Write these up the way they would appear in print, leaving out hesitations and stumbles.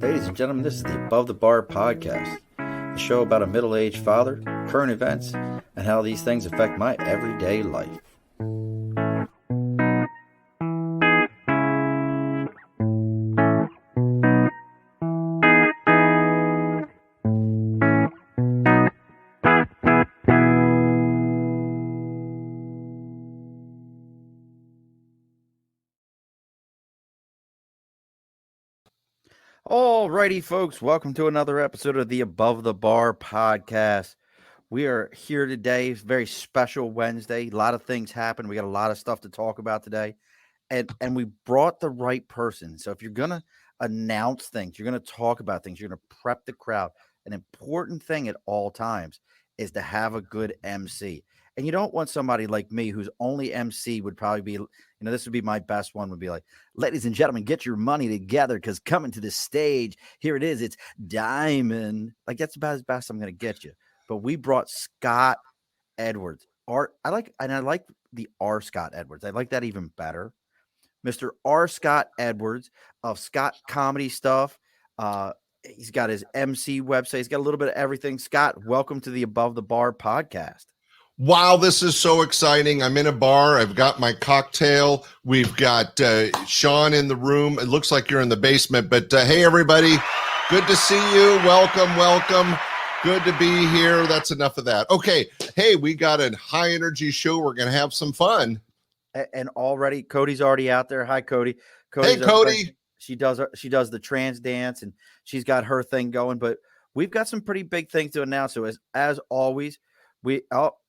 Ladies and gentlemen, this is the Above the Bar podcast, a show about a middle-aged father, current events, and how these things affect my everyday life. Alrighty, folks, welcome to another episode of the Above the Bar podcast. We are here today, very special Wednesday. A lot of things happen. We got a lot of stuff to talk about today, and we brought the right person. So if you're gonna announce things, you're gonna talk about things, you're gonna prep the crowd. An important thing at all times is to have a good MC. And you don't want somebody like me whose only MC would probably be, this would be my best one, would be like, ladies and gentlemen, get your money together because coming to the stage, here it is, it's Diamond. Like, that's about as best I'm going to get you. But we brought Scott Edwards. I like the R.Scott Edwards. I like that even better. Mr. R.Scott Edwards of Scott Comedy Stuff. He's got his MC website. He's got a little bit of everything. Scott, welcome to the Above the Bar podcast. Wow, this is so exciting. I'm in a bar. I've got my cocktail. We've got Sean in the room. It looks like you're in the basement, but hey, everybody. Good to see you. Welcome. Good to be here. That's enough of that. Okay. Hey, we got a high energy show. We're going to have some fun. And already, Cody's already out there. Hi, Cody. Hey, Cody. She does the trans dance, and she's got her thing going. But we've got some pretty big things to announce. So as always,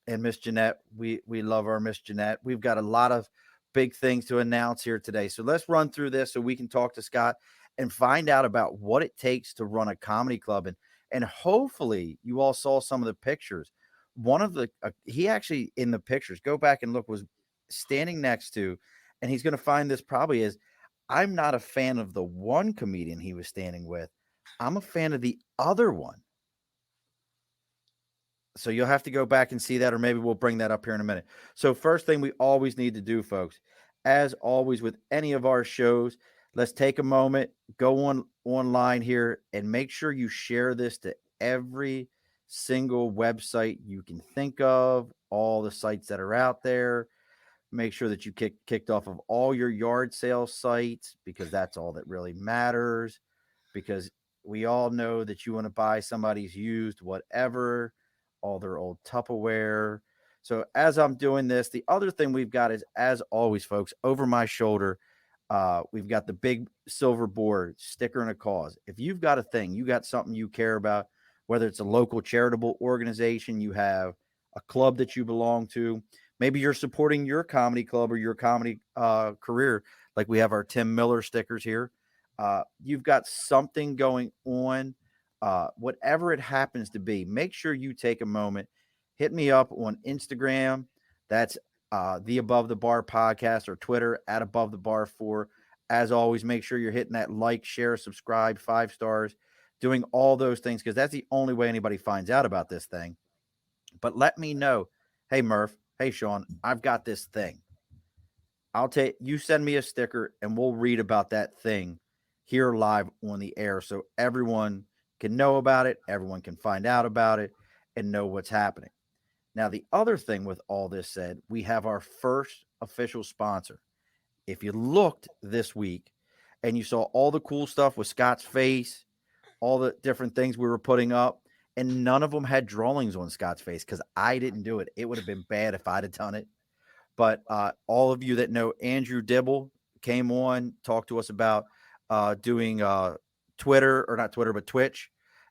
and Miss Jeanette, we love our Miss Jeanette. We've got a lot of big things to announce here today. So let's run through this so we can talk to Scott and find out about what it takes to run a comedy club. And hopefully you all saw some of the pictures. One of the he actually in the pictures, go back and look, was standing next to, and he's going to find this probably is, I'm not a fan of the one comedian he was standing with. I'm a fan of the other one. So you'll have to go back and see that, or maybe we'll bring that up here in a minute. So first thing we always need to do, folks, as always with any of our shows, let's take a moment, go online here and make sure you share this to every single website you can think of, all the sites that are out there. Make sure that you kicked off of all your yard sale sites, because that's all that really matters, because we all know that you want to buy somebody's used whatever, all their old Tupperware. So as I'm doing this, the other thing we've got is, as always, folks, over my shoulder, we've got the big silver board, sticker and a cause. If you've got a thing, you got something you care about, whether it's a local charitable organization, you have a club that you belong to, maybe you're supporting your comedy club or your comedy career, like we have our Tim Miller stickers here. You've got something going on, whatever it happens to be, make sure you take a moment, hit me up on Instagram. That's the Above the Bar podcast, or Twitter at Above the Bar 4. As always, make sure you're hitting that like, share, subscribe, 5 stars, doing all those things, because that's the only way anybody finds out about this thing. But let me know, hey, Murph, hey, Sean, I've got this thing. You send me a sticker and we'll read about that thing here live on the air, so everyone can know about it, everyone can find out about it and know what's happening. Now, the other thing with all this said, we have our first official sponsor. If you looked this week and you saw all the cool stuff with Scott's face, all the different things we were putting up, and none of them had drawings on Scott's face, because I didn't do it. It would have been bad if I'd have done it. But all of you that know Andrew Dibble came on, talked to us about doing Twitter, or not Twitter, but Twitch,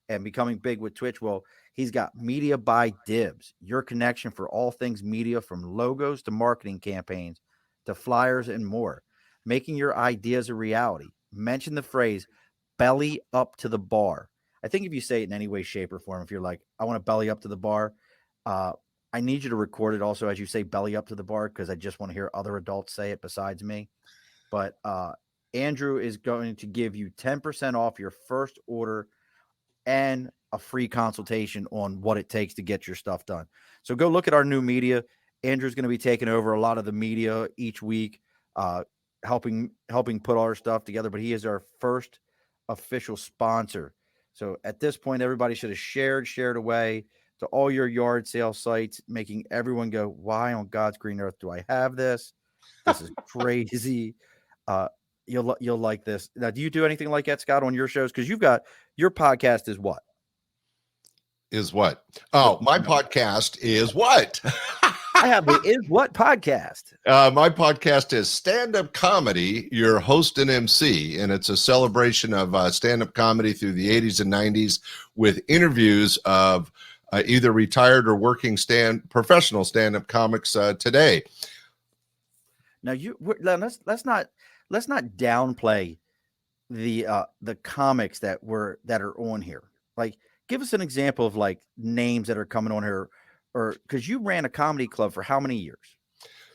and becoming big with Twitch. Well, he's got Media by Dibs, your connection for all things media, from logos to marketing campaigns to flyers and more, making your ideas a reality. Mention the phrase belly up to the bar. I think if you say it in any way, shape, or form, if you're like, I want to belly up to the bar, I need you to record it also as you say belly up to the bar, because I just want to hear other adults say it besides me. But Andrew is going to give you 10% off your first order and a free consultation on what it takes to get your stuff done. So go look at our new media. Andrew's going to be taking over a lot of the media each week, helping put our stuff together. But he is our first official sponsor. So at this point, everybody should have shared away to all your yard sale sites, making everyone go, why on God's green earth do I have this? This is crazy. You'll like this. Now, do you do anything like that, Scott, on your shows? Because you've got your podcast is what? Is what? Oh, my podcast is what? I have the Is What podcast. My podcast is Stand-Up Comedy, your host and MC, and it's a celebration of stand-up comedy through the 80s and 90s with interviews of either retired or working professional stand-up comics today. Now, let's not downplay the comics that are on here. Like, give us an example of like names that are coming on here, or because you ran a comedy club for how many years?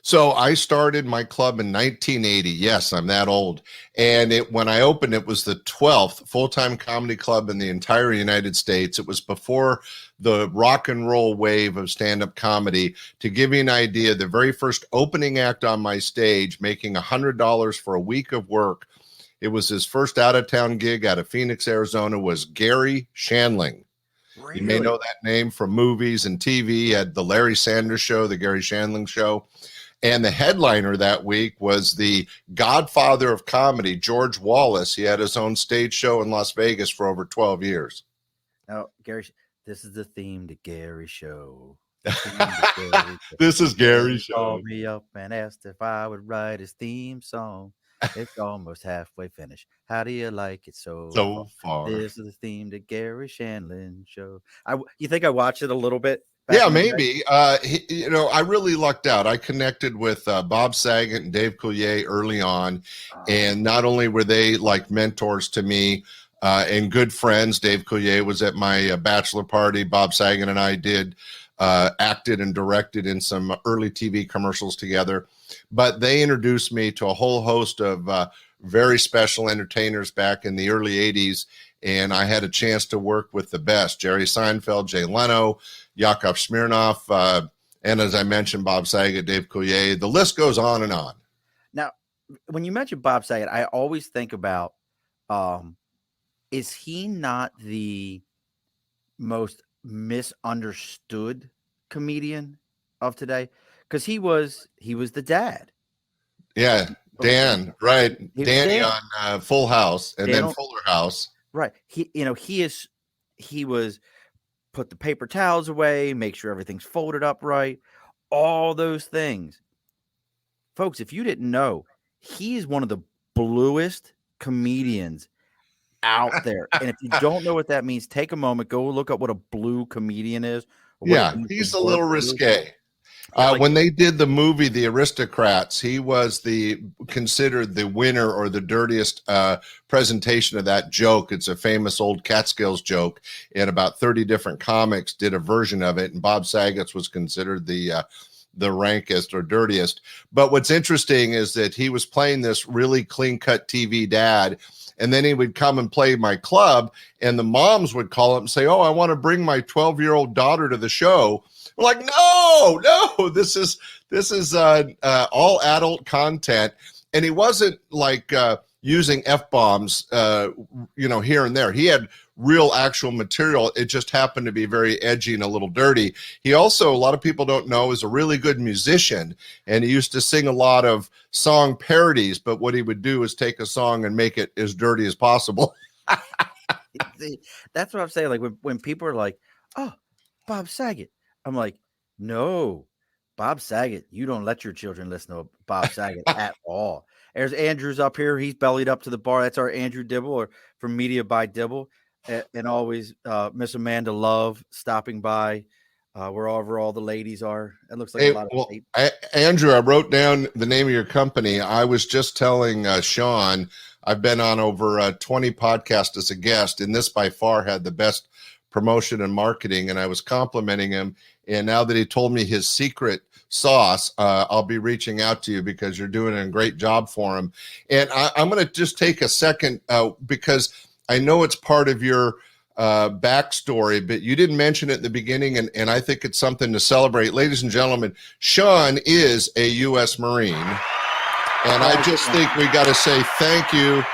So I started my club in 1980. Yes, I'm that old. And when I opened, it was the 12th full-time comedy club in the entire United States. It was before the rock and roll wave of stand-up comedy. To give you an idea, the very first opening act on my stage, making $100 for a week of work, it was his first out-of-town gig out of Phoenix, Arizona, was Gary Shandling. Really? You may know that name from movies and TV. He had the Larry Sanders Show, the Gary Shandling Show. And the headliner that week was the godfather of comedy, George Wallace. He had his own stage show in Las Vegas for over 12 years. Now, Gary, this is the theme to Gary Show. This is Gary's show. Called me up and asked if I would write his theme song. It's almost halfway finished. How do you like it so far? This is the theme to Gary Shandling Show. You think I watched it a little bit? Yeah, maybe. I really lucked out. I connected with Bob Saget and Dave Coulier early on, and not only were they like mentors to me and good friends. Dave Coulier was at my bachelor party. Bob Saget and I acted and directed in some early TV commercials together. But they introduced me to a whole host of very special entertainers back in the early 80s, and I had a chance to work with the best: Jerry Seinfeld, Jay Leno, Yakov Smirnoff, and as I mentioned, Bob Saget, Dave Coulier. The list goes on and on. Now, when you mention Bob Saget, I always think about, is he not the most misunderstood comedian of today? Because he was the dad. Yeah, Dan, right? Danny on Full House, and then Fuller House. Right. He was put the paper towels away, make sure everything's folded up right, all those things. Folks, if you didn't know, he's one of the bluest comedians out there. And if you don't know what that means, take a moment, go look up what a blue comedian is. Yeah, he's a little risque. When they did the movie The Aristocrats, he was considered the winner or the dirtiest presentation of that joke. It's a famous old Catskills joke, and about 30 different comics did a version of it, and Bob Saget's was considered the rankest or dirtiest. But what's interesting is that he was playing this really clean-cut TV dad, and then he would come and play my club, and the moms would call up and say, "Oh, I want to bring my 12-year-old daughter to the show." We're like, no, this is all adult content. And he wasn't like using F-bombs, here and there. He had real actual material. It just happened to be very edgy and a little dirty. He also, a lot of people don't know, is a really good musician. And he used to sing a lot of song parodies. But what he would do is take a song and make it as dirty as possible. See, that's what I'm saying. Like when people are like, "Oh, Bob Saget," I'm like, no, Bob Saget, you don't let your children listen to Bob Saget at all. There's Andrew's up here. He's bellied up to the bar. That's our Andrew Dibble, or from Media by Dibble. And always Miss Amanda Love stopping by wherever all the ladies are. It looks like a lot of Andrew, I wrote down the name of your company. I was just telling Sean, I've been on over 20 podcasts as a guest, and this by far had the best promotion and marketing, and I was complimenting him. And now that he told me his secret sauce, I'll be reaching out to you because you're doing a great job for him. And I'm going to just take a second because I know it's part of your backstory, but you didn't mention it in the beginning, and I think it's something to celebrate. Ladies and gentlemen, Sean is a U.S. Marine, and I just think we got to say thank you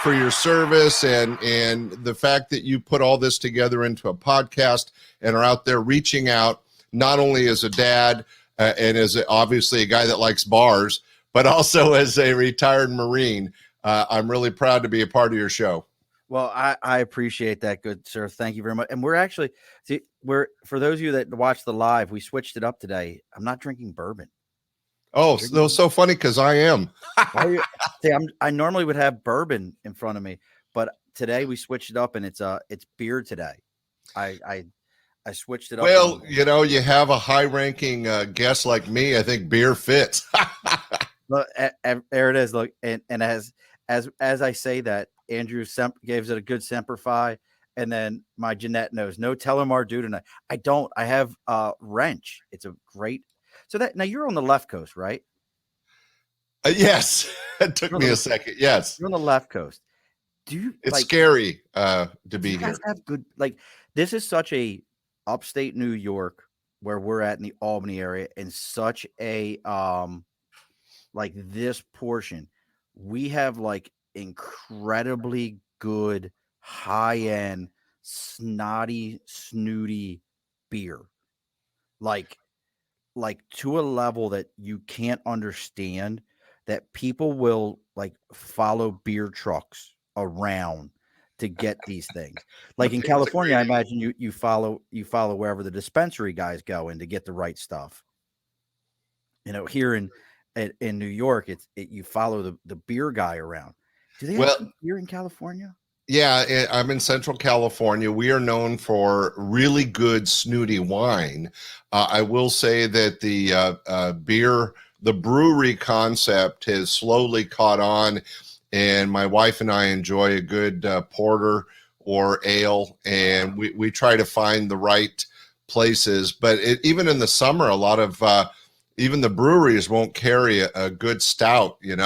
for your service and the fact that you put all this together into a podcast and are out there reaching out, not only as a dad and as obviously a guy that likes bars, but also as a retired Marine. I'm really proud to be a part of your show. Well, I appreciate that, good sir. Thank you very much. And we're actually, for those of you that watch the live, we switched it up today. I'm not drinking bourbon. Oh, so funny because I am. See, I normally would have bourbon in front of me, but today we switched it up and it's beer today. I switched it up. Well, you have a high-ranking guest like me. I think beer fits. Look, there it is. Look, and as I say that, Andrew gives it a good Semper Fi, and then my Jeanette knows no Telomar due tonight. I don't. I have Wrench. It's a great. So that now you're on the left coast, right? Yes, it took me a second. Yes, you're on the left coast. Do you? It's scary to be you guys here. have good. This is such a upstate New York where we're at in the Albany area, and such a this portion. We have incredibly good high end snotty snooty beer, like to a level that you can't understand, that people will follow beer trucks around to get these things. In California, I imagine you follow wherever the dispensary guys go in to get the right stuff. Here in New York, you follow the beer guy around. Do they have beer in California? Yeah, I'm in Central California. We are known for really good snooty wine. I will say that the brewery concept has slowly caught on, and my wife and I enjoy a good porter or ale, and we try to find the right places. But even in the summer, a lot of even the breweries won't carry a good stout, and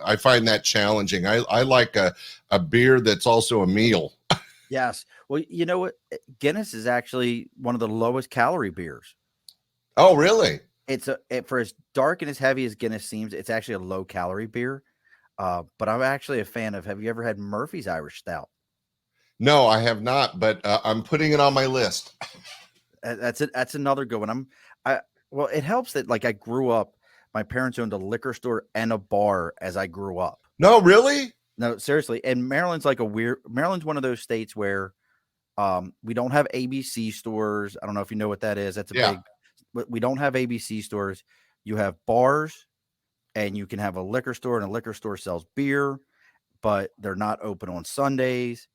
I find that challenging. I like a beer that's also a meal. Yes. Well, you know what? Guinness is actually one of the lowest calorie beers. Oh, really? It's for as dark and as heavy as Guinness seems, it's actually a low calorie beer. But I'm actually a fan of. Have you ever had Murphy's Irish Stout? No, I have not, but I'm putting it on my list. That's it. That's another good one. Well, it helps that I grew up. My parents owned a liquor store and a bar as I grew up. No, really? No, seriously. And Maryland's Maryland's one of those states where we don't have ABC stores. I don't know if you know what that is. That's big. We don't have ABC stores. You have bars, and you can have a liquor store, and a liquor store sells beer, but they're not open on Sundays.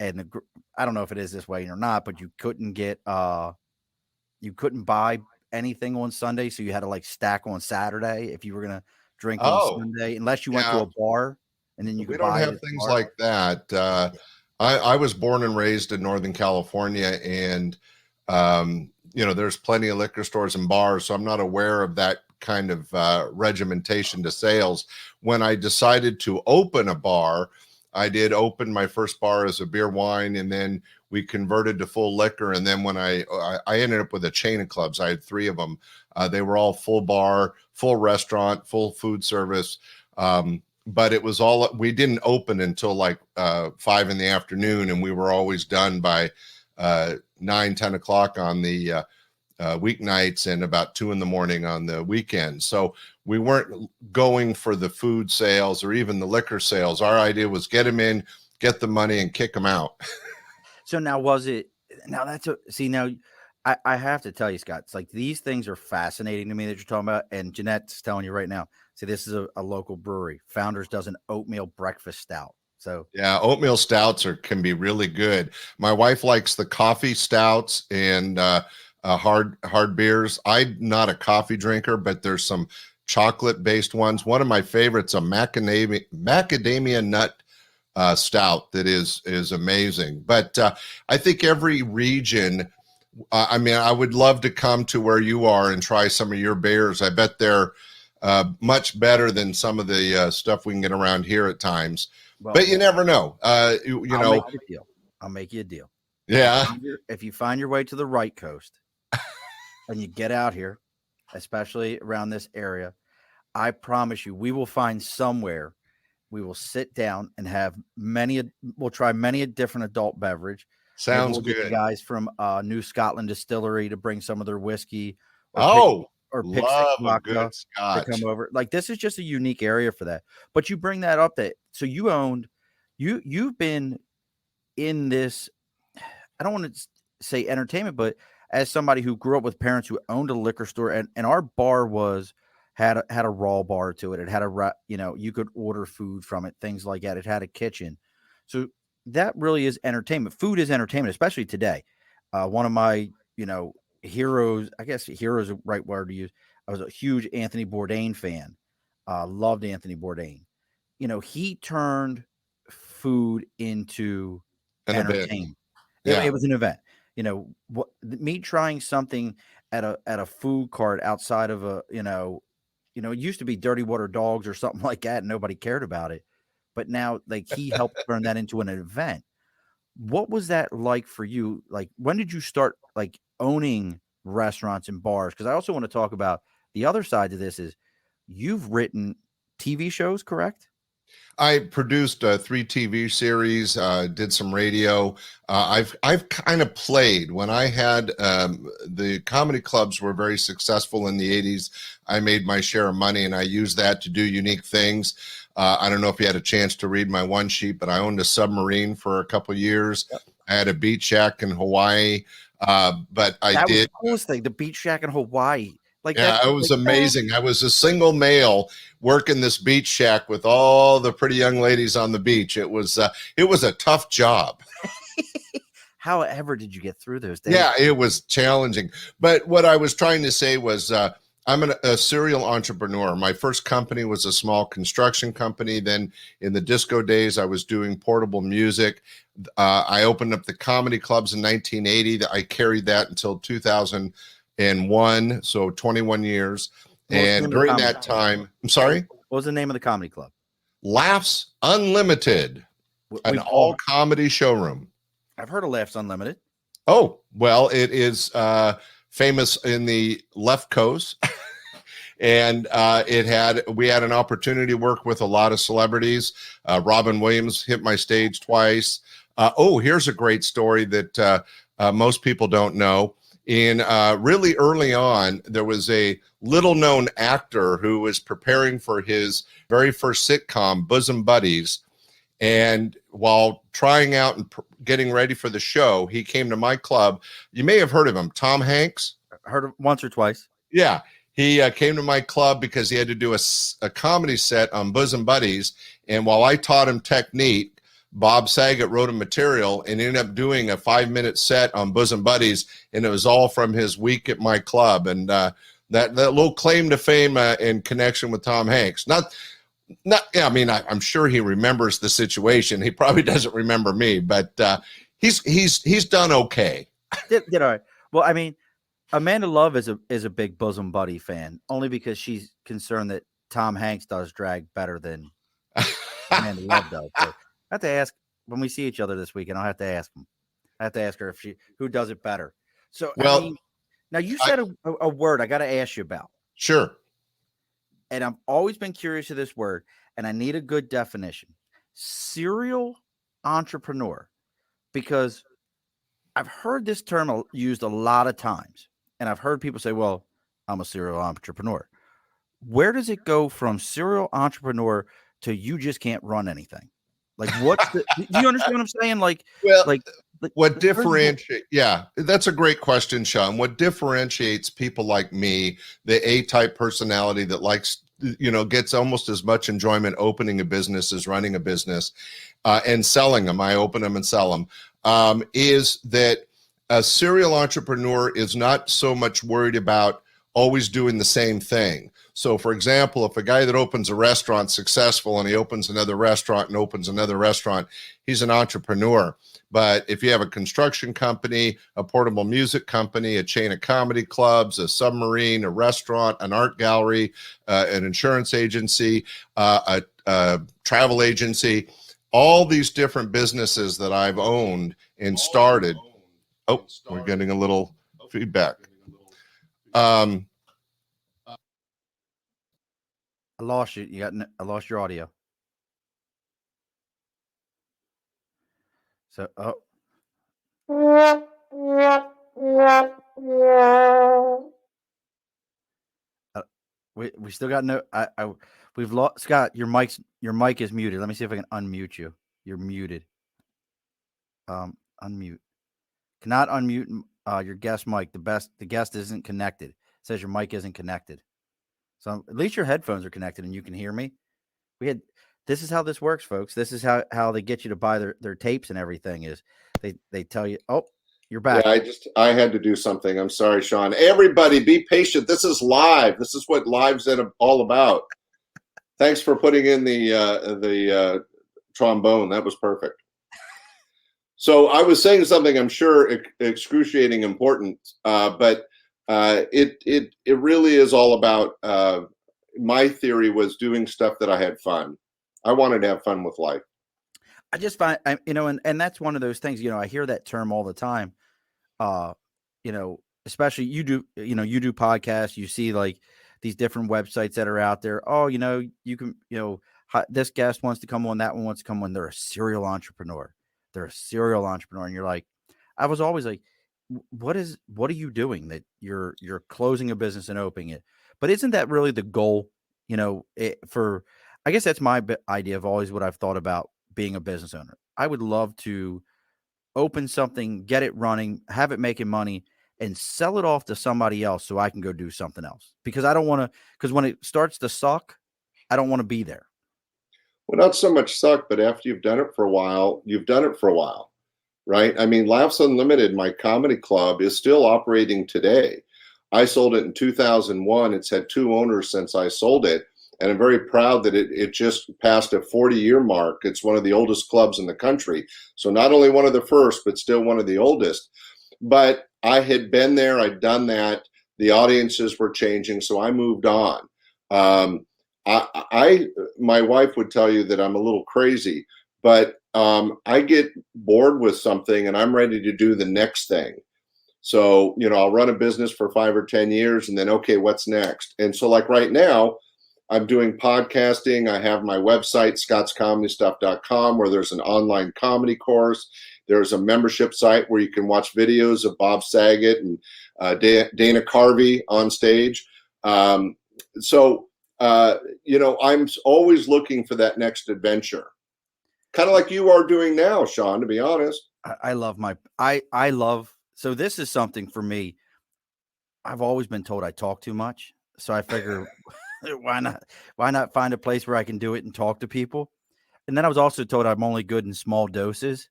And I don't know if it is this way or not, but you couldn't buy anything on Sunday, so you had to stack on Saturday if you were gonna drink on Sunday, unless you went to a bar, and then you could buy. We don't have things like that. I was born and raised in Northern California, and there's plenty of liquor stores and bars, so I'm not aware of that kind of regimentation to sales. When I decided to open a bar, I did open my first bar as a beer wine, and then we converted to full liquor. And then when I ended up with a chain of clubs, I had 3 of them. They were all full bar, full restaurant, full food service. But it was all, we didn't open until 5 in the afternoon, and we were always done by 9, 10 o'clock on the weeknights and about 2 in the morning on the weekend. So we weren't going for the food sales or even the liquor sales. Our idea was get them in, get the money, and kick them out. So now I have to tell you, Scott, it's these things are fascinating to me that you're talking about. And Jeanette's telling you right now, see, this is a local brewery. Founders does an oatmeal breakfast stout. So yeah, oatmeal stouts can be really good. My wife likes the coffee stouts and hard beers. I'm not a coffee drinker, but there's some chocolate based ones. One of my favorites, a macadamia nut stout that is amazing. But I think every region, I would love to come to where you are and try some of your beers. I bet they're much better than some of the stuff we can get around here at times. Well, but you never know. I'll make you a deal. Yeah. If you find your way to the right coast and you get out here, especially around this area, I promise you, we will find somewhere We will sit down and have we'll try many a different adult beverage. Maybe Sounds we'll get the good. guys from New Scotland Distillery to bring some of their whiskey or Oh, pick six love a vodka good to come scotch. over. Like, this is just a unique area for that. But you bring that up, so you've been in this, I don't want to say entertainment, but as somebody who grew up with parents who owned a liquor store, and our bar had a raw bar to it. It had you could order food from it, things like that. It had a kitchen. So that really is entertainment. Food is entertainment, especially today. One of my, heroes, I guess hero is the right word to use. I was a huge Anthony Bourdain fan. Loved Anthony Bourdain. He turned food into And a bit. entertainment. Yeah. It was an event. Me trying something at a food cart outside of it used to be Dirty Water Dogs or something like that, and nobody cared about it. But now, like, he helped turn that into an event. What was that like for you? Like, when did you start, like, owning restaurants and bars? Because I also want to talk about the other side to this is you've written TV shows, correct? I produced 3 TV series, did some radio. I've kind of played when I had the comedy clubs were very successful in the 80s. I made my share of money, and I used that to do unique things. I don't know if you had a chance to read my one sheet, but I owned a submarine for a couple of years. Yep. I had a beach shack in Hawaii, but That was the coolest thing, the beach shack in Hawaii. Like, yeah, that's it was like, amazing. I was a single male working this beach shack with all the pretty young ladies on the beach. It was a tough job. however did you get through those days? Yeah, it was challenging. But what I was trying to say was I'm a serial entrepreneur. My first company was a small construction company. Then in the disco days, I was doing portable music. I opened up the comedy clubs in 1980. I carried that until 2001, so 21 years. And during that time, I'm sorry? What was the name of the comedy club? Laughs Unlimited, an all comedy showroom. I've heard of Laughs Unlimited. Oh, well, it is famous in the left coast. And we had an opportunity to work with a lot of celebrities. Robin Williams hit my stage twice. Here's a great story that most people don't know. In really early on, there was a little known actor who was preparing for his very first sitcom, Bosom Buddies. And while trying out and getting ready for the show, he came to my club. You may have heard of him, Tom Hanks. I heard of once or twice. Yeah. He came to my club because he had to do a comedy set on Bosom Buddies. And while I taught him technique, Bob Saget wrote a material and ended up doing a 5-minute set on Bosom Buddies. And it was all from his week at my club. And that little claim to fame in connection with Tom Hanks. I'm sure he remembers the situation. He probably doesn't remember me, but he's done okay. Did all right. Well, I mean, Amanda Love is a big Bosom Buddy fan, only because she's concerned that Tom Hanks does drag better than Amanda Love does. So I have to ask when we see each other this weekend. I'll have to ask him. I have to ask her who does it better. So, well, I mean, now you said a word I got to ask you about. Sure. And I've always been curious of this word, and I need a good definition. Serial entrepreneur, because I've heard this term used a lot of times, and I've heard people say, well, I'm a serial entrepreneur. Where does it go from serial entrepreneur to you just can't run anything? Like, do you understand what I'm saying? What differentiates? Yeah, that's a great question, Sean. What differentiates people like me, the A-type personality that likes, gets almost as much enjoyment opening a business as running a business and selling them. I open them and sell them. Is that a serial entrepreneur is not so much worried about always doing the same thing. So, for example, if a guy that opens a restaurant successful and he opens another restaurant and opens another restaurant, he's an entrepreneur. But if you have a construction company, a portable music company, a chain of comedy clubs, a submarine, a restaurant, an art gallery, an insurance agency, a travel agency, all these different businesses that I've owned and started. Oh, we're getting a little feedback. I lost you. I lost your audio. So, oh, uh, we still got no. We've lost Scott. Your mic is muted. Let me see if I can unmute you. You're muted. Unmute. Cannot unmute your guest mic. The guest isn't connected. It says your mic isn't connected. So at least your headphones are connected and you can hear me. This is how this works, folks. This is how they get you to buy their tapes and everything is they tell you, oh, you're back. Yeah, I had to do something. I'm sorry, Sean. Everybody be patient. This is live. This is what live's all about. Thanks for putting in the trombone. That was perfect. So I was saying something I'm sure excruciating important, but it really is all about my theory was doing stuff that I had fun. I wanted to have fun with life. I just find, and that's one of those things, I hear that term all the time. Especially you do podcasts, you see like these different websites that are out there. Oh, you can, this guest wants to come on, that one wants to come on. They're a serial entrepreneur. And you're like, I was always like, what are you doing that you're closing a business and opening it? But isn't that really the goal? I guess that's my idea of always what I've thought about being a business owner. I would love to open something, get it running, have it making money, and sell it off to somebody else so I can go do something else. Because I don't want to, because when it starts to suck, I don't want to be there. Well, not so much suck, but after you've done it for a while, you've done it for a while, right? I mean, Laughs Unlimited, my comedy club, is still operating today. I sold it in 2001. It's had 2 owners since I sold it. And I'm very proud that it just passed a 40-year mark. It's one of the oldest clubs in the country. So not only one of the first, but still one of the oldest. But I had been there. I'd done that. The audiences were changing, so I moved on. My wife would tell you that I'm a little crazy, but I get bored with something and I'm ready to do the next thing. So, I'll run a business for 5 or 10 years and then, okay, what's next? And so like right now, I'm doing podcasting. I have my website, scottscomedystuff.com, where there's an online comedy course. There's a membership site where you can watch videos of Bob Saget and Dana Carvey on stage. I'm always looking for that next adventure. Kind of like you are doing now, Sean, to be honest. So this is something for me. I've always been told I talk too much. So I figure why not find a place where I can do it and talk to people? And then I was also told I'm only good in small doses.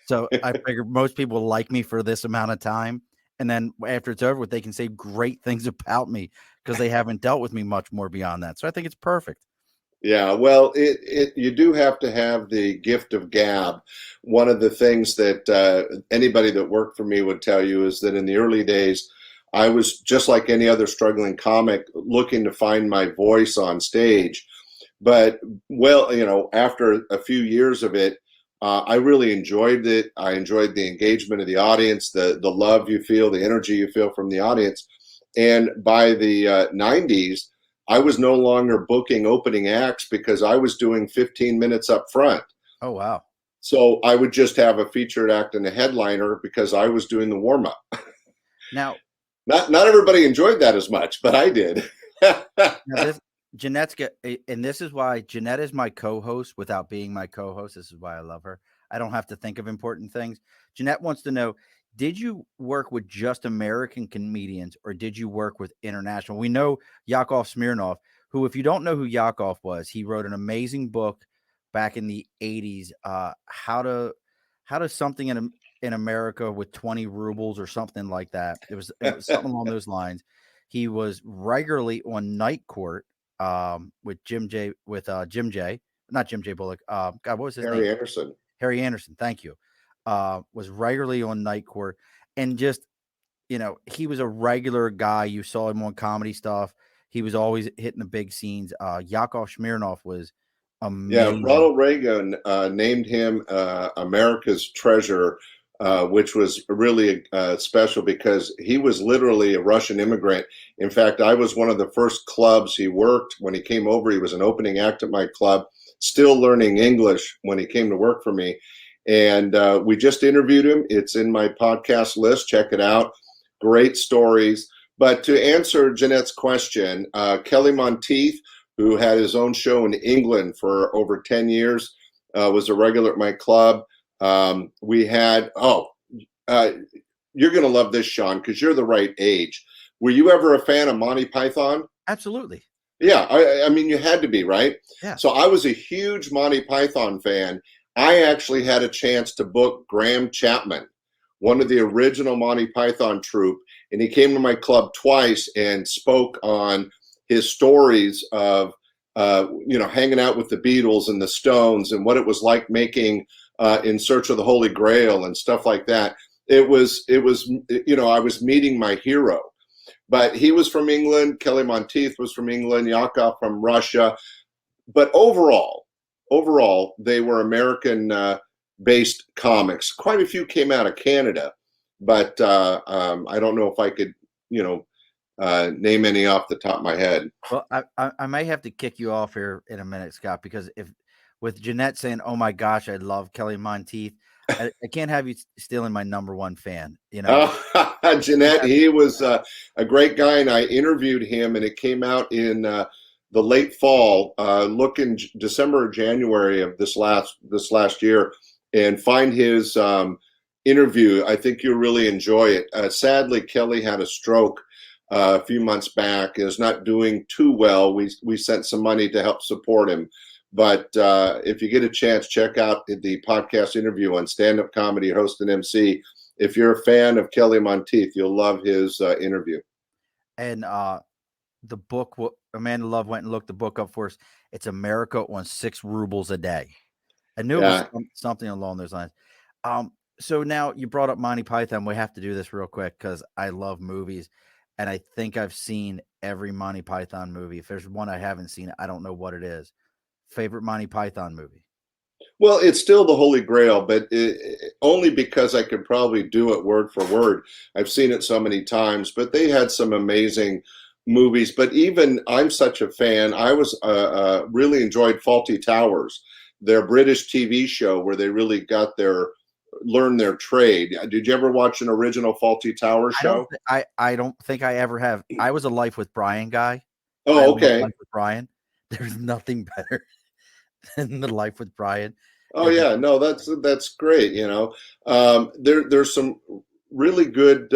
So I figured most people like me for this amount of time. And then after it's over with, they can say great things about me because they haven't dealt with me much more beyond that. So I think it's perfect. Yeah, well, you do have to have the gift of gab. One of the things that anybody that worked for me would tell you is that in the early days, I was just like any other struggling comic looking to find my voice on stage. But, after a few years of it, I really enjoyed it. I enjoyed the engagement of the audience, the love you feel, the energy you feel from the audience. And by the 90s, I was no longer booking opening acts because I was doing 15 minutes up front. Oh, wow. So I would just have a featured act and a headliner because I was doing the warm-up. Now, not everybody enjoyed that as much, but I did. Jeanette's and this is why Jeanette is my co-host without being my co-host. This is why I love her. I don't have to think of important things. Jeanette wants to know, did you work with just American comedians or did you work with international? We know Yakov Smirnoff, who, if you don't know who Yakov was, he wrote an amazing book back in the 80s, how to something in America with 20 rubles or something like that. It was something along those lines. He was regularly on Night Court with Jim J, not Jim J Bullock. God, what was his name? Harry Anderson. Thank you. Was regularly on Night Court and just, he was a regular guy. You saw him on comedy stuff. He was always hitting the big scenes. Yakov Smirnoff was amazing. Yeah, Ronald Reagan named him America's treasure, which was really special because he was literally a Russian immigrant. In fact, I was one of the first clubs he worked. When he came over, he was an opening act at my club, still learning English when he came to work for me. And we just interviewed him. It's in my podcast list. Check it out. Great stories. But to answer Jeanette's question, Kelly Monteith, who had his own show in England for over 10 years, was a regular at my club. We had, you're going to love this, Sean, because you're the right age. Were you ever a fan of Monty Python? Absolutely. Yeah, I mean, you had to be, right? Yeah. So I was a huge Monty Python fan. I actually had a chance to book Graham Chapman, one of the original Monty Python troupe, and he came to my club twice and spoke on his stories of, hanging out with the Beatles and the Stones and what it was like making In Search of the Holy Grail and stuff like that. It was, I was meeting my hero. But he was from England. Kelly Monteith was from England. Yakov from Russia. But overall, they were American-based comics. Quite a few came out of Canada, but I don't know if I could, name any off the top of my head. Well, I may have to kick you off here in a minute, Scott, because if with Jeanette saying, "Oh my gosh, I love Kelly Monteith," I can't have you stealing my number one fan. Jeanette, he was a great guy, and I interviewed him, and it came out in the late fall. Look in December or January of this last year, and find his interview. I think you'll really enjoy it. Sadly, Kelly had a stroke a few months back. Is not doing too well. We sent some money to help support him. But if you get a chance, check out the podcast interview on Stand-Up Comedy, host and MC. If you're a fan of Kelly Monteith, you'll love his interview. And the book, Amanda Love went and looked the book up for us. It's America on 6 rubles a day. I knew it was something along those lines. So now you brought up Monty Python. We have to do this real quick because I love movies. And I think I've seen every Monty Python movie. If there's one I haven't seen, I don't know what it is. Favorite Monty Python movie? Well, it's still the Holy Grail, but only because I could probably do it word for word. I've seen it so many times, but they had some amazing movies. But even I'm such a fan. I was really enjoyed Fawlty Towers, their British TV show where they really learned their trade. Did you ever watch an original Fawlty Towers show? I don't think I ever have. I was a Life with Brian guy. Oh, okay. Life with Brian. There's nothing better than the Life with Brian. Oh yeah, no, that's great. There's some really good.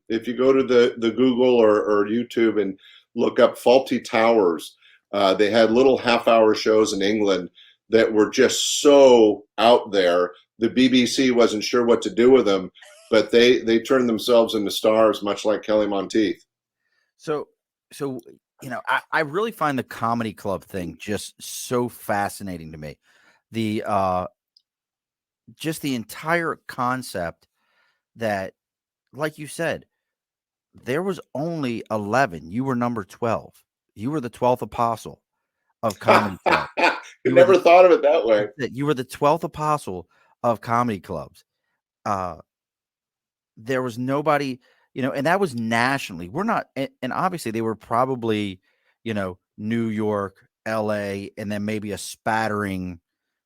If you go to the Google or YouTube and look up Fawlty Towers, they had little half-hour shows in England that were just so out there. The BBC wasn't sure what to do with them, but they turned themselves into stars, much like Kelly Monteith. So I really find the comedy club thing just so fascinating to me. Just the entire concept that, like you said, there was only 11. You were number 12. You were the 12th apostle of comedy club. You never thought of it that way. You were the 12th apostle of comedy clubs. There was nobody, and that was nationally. We're not, and obviously they were probably, New York, LA, and then maybe a spattering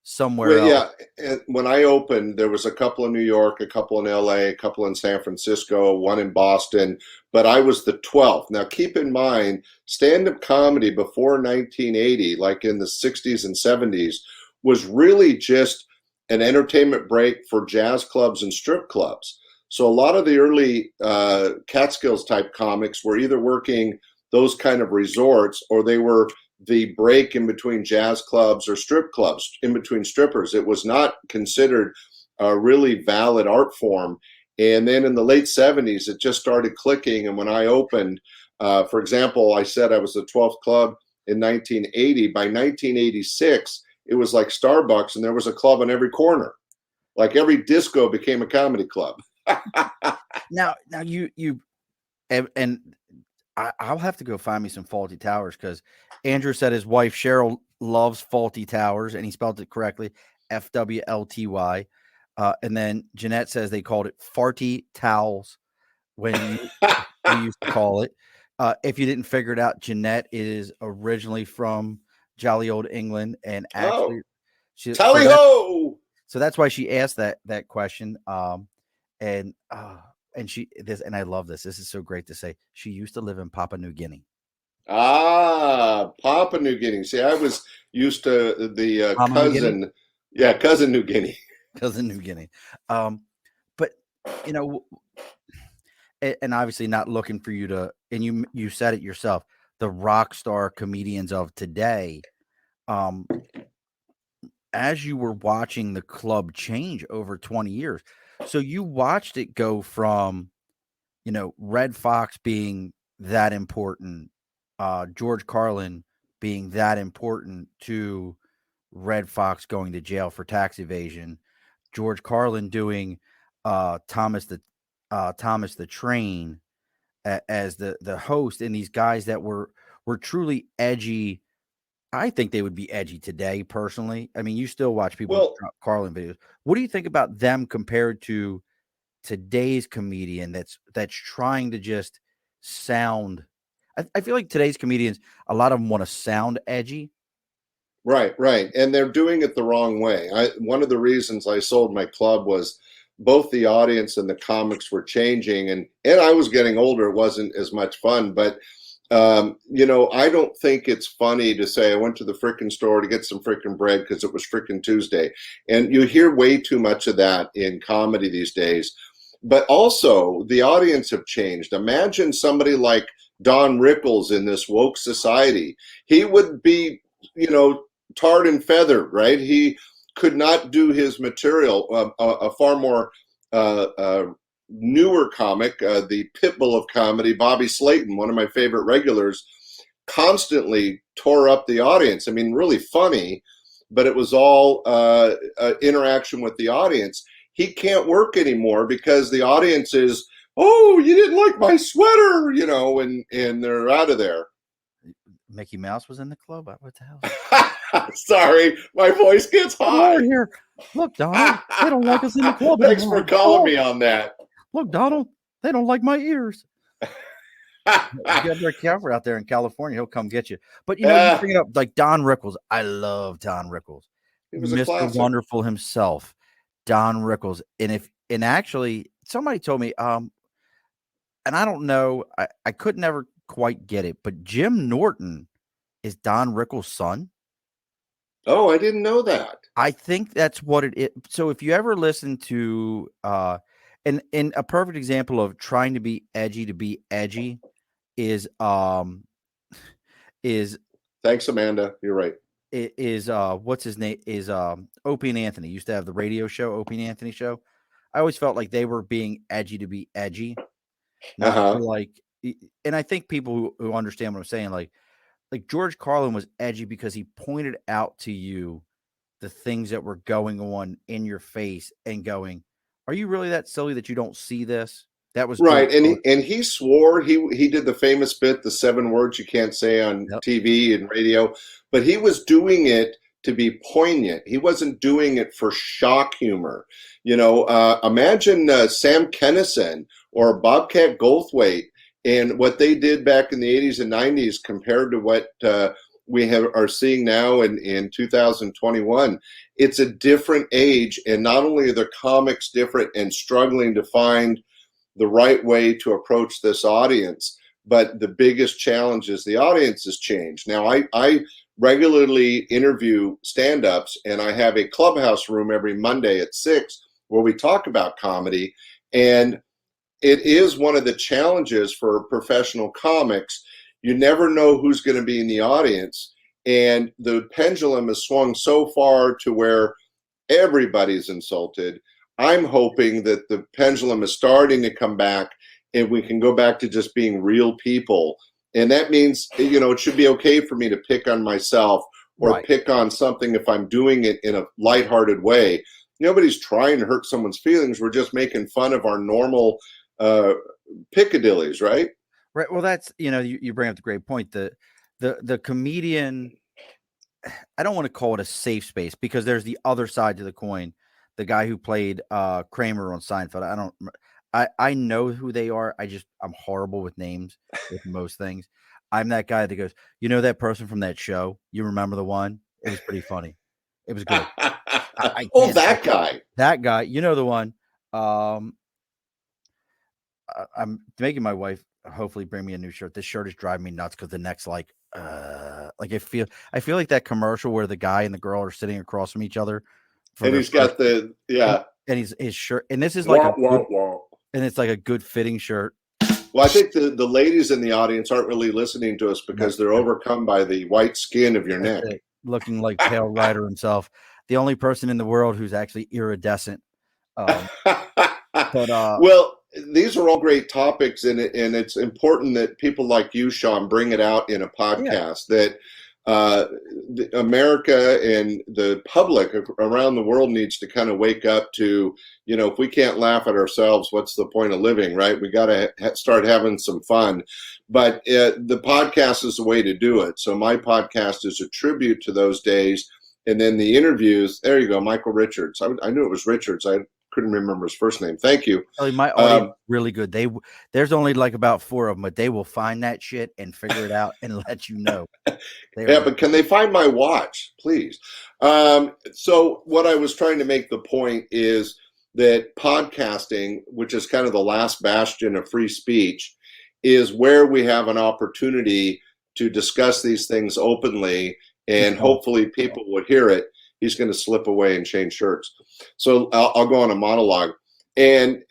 somewhere else. Yeah, and when I opened, there was a couple in New York, a couple in LA, a couple in San Francisco, one in Boston, but I was the 12th. Now, keep in mind, stand-up comedy before 1980, like in the 60s and 70s, was really just an entertainment break for jazz clubs and strip clubs. So a lot of the early Catskills type comics were either working those kind of resorts, or they were the break in between jazz clubs or strip clubs, in between strippers. It was not considered a really valid art form. And then in the late 70s, it just started clicking. And when I opened, for example, I said I was the 12th club in 1980. By 1986, it was like Starbucks, and there was a club on every corner. Like every disco became a comedy club. Now you and I'll have to go find me some Fawlty Towers, because Andrew said his wife Cheryl loves Fawlty Towers, and he spelled it correctly, FWLTY. And then Jeanette says they called it Farty Towels when we used to call it. If you didn't figure it out, Jeanette is originally from jolly old England, and actually, Tally ho! So that's why she asked that question. And and I love this. This is so great to say. She used to live in Papua New Guinea. Papua New Guinea. See, I was used to the Papua New Guinea? cousin. Yeah, cousin New Guinea. Cousin New Guinea. But you know, and obviously not looking for you to, and you said it yourself, the rock star comedians of today, as you were watching the club change over 20 years. So you watched it go from, Red Fox being that important, George Carlin being that important, to Red Fox going to jail for tax evasion, George Carlin doing Thomas the Train as the host, and these guys that were truly edgy. I think they would be edgy today, personally. I mean, you still watch people Well, drop Carlin videos. What do you think about them compared to today's comedian that's trying to just sound? I feel like today's comedians, a lot of them want to sound edgy. right, and they're doing it the wrong way. One of the reasons I sold my club was both the audience and the comics were changing, and I was getting older. It wasn't as much fun, but I don't think it's funny to say I went to the frickin' store to get some frickin' bread because it was frickin' Tuesday. And you hear way too much of that in comedy these days. But also, the audience have changed. Imagine somebody like Don Rickles in this woke society. He would be, tarred and feathered, right? He could not do his material. A far more newer comic, the pitbull of comedy, Bobby Slayton, one of my favorite regulars, constantly tore up the audience. I mean, really funny, but it was all interaction with the audience. He can't work anymore because the audience is, oh, you didn't like my sweater, and they're out of there. Mickey Mouse was in the club. What the hell? Sorry, my voice gets high. Here. Look, Donald, they don't like us in the club Thanks anymore. for calling me on that. Look, Donald, they don't like my ears. Get Rick Calvert out there in California, he'll come get you. But you bring it up like Don Rickles. I love Don Rickles. He was Mr. Wonderful himself, Don Rickles. And actually somebody told me, and I don't know, I could never quite get it, but Jim Norton is Don Rickles' son. Oh, I didn't know that. I think that's what it is. So if you ever listen to and a perfect example of trying to be edgy is thanks, Amanda. You're right. Is what's his name? Is Opie and Anthony used to have the radio show, Opie and Anthony show. I always felt like they were being edgy to be edgy, not like. And I think people who understand what I'm saying, like George Carlin was edgy because he pointed out to you the things that were going on in your face and going, are you really that silly that you don't see this? That was right. And he swore. He did the famous bit, the 7 words you can't say on TV and radio, but he was doing it to be poignant. He wasn't doing it for shock humor. Imagine Sam Kinison or Bobcat Goldthwait and what they did back in the 80s and 90s compared to what we are seeing now in 2021. It's a different age, and not only are the comics different and struggling to find the right way to approach this audience, but the biggest challenge is the audience has changed. Now, I regularly interview stand-ups, and I have a clubhouse room every Monday at 6 where we talk about comedy, and it is one of the challenges for professional comics. You never know who's going to be in the audience, and the pendulum has swung so far to where everybody's insulted. I'm hoping that the pendulum is starting to come back and we can go back to just being real people. And that means, it should be okay for me to pick on myself or pick on something if I'm doing it in a lighthearted way. Nobody's trying to hurt someone's feelings. We're just making fun of our normal piccadillies, right? Right. Well, that's, you bring up the great point. The comedian, I don't want to call it a safe space because there's the other side to the coin. The guy who played Kramer on Seinfeld. I know who they are. I'm horrible with names with most things. I'm that guy that goes, that person from that show. You remember the one? It was pretty funny. It was good. I Oh, can't. that guy. That guy. You know the one. I'm making my wife hopefully bring me a new shirt. This shirt is driving me nuts because the neck's like I feel like that commercial where the guy and the girl are sitting across from each other. And he's got the and his shirt, and this is wah, like wah, wah. and it's like a good fitting shirt. Well, I think the ladies in the audience aren't really listening to us because they're overcome by the white skin of your neck. Looking like Pale Rider himself. The only person in the world who's actually iridescent. Well, these are all great topics, and it's important that people like you, Sean, bring it out in a podcast that America and the public around the world needs to kind of wake up to, if we can't laugh at ourselves, what's the point of living, right? We got to start having some fun. But the podcast is the way to do it. So my podcast is a tribute to those days. And then the interviews, there you go, Michael Richards. I knew it was Richards. I couldn't remember his first name. Thank you. My audience really good. There's only like about 4 of them, but they will find that shit and figure it out and let you know. But can they find my watch, please? So what I was trying to make the point is that podcasting, which is kind of the last bastion of free speech, is where we have an opportunity to discuss these things openly, and hopefully people would hear it. He's going to slip away and change shirts. So I'll go on a monologue. And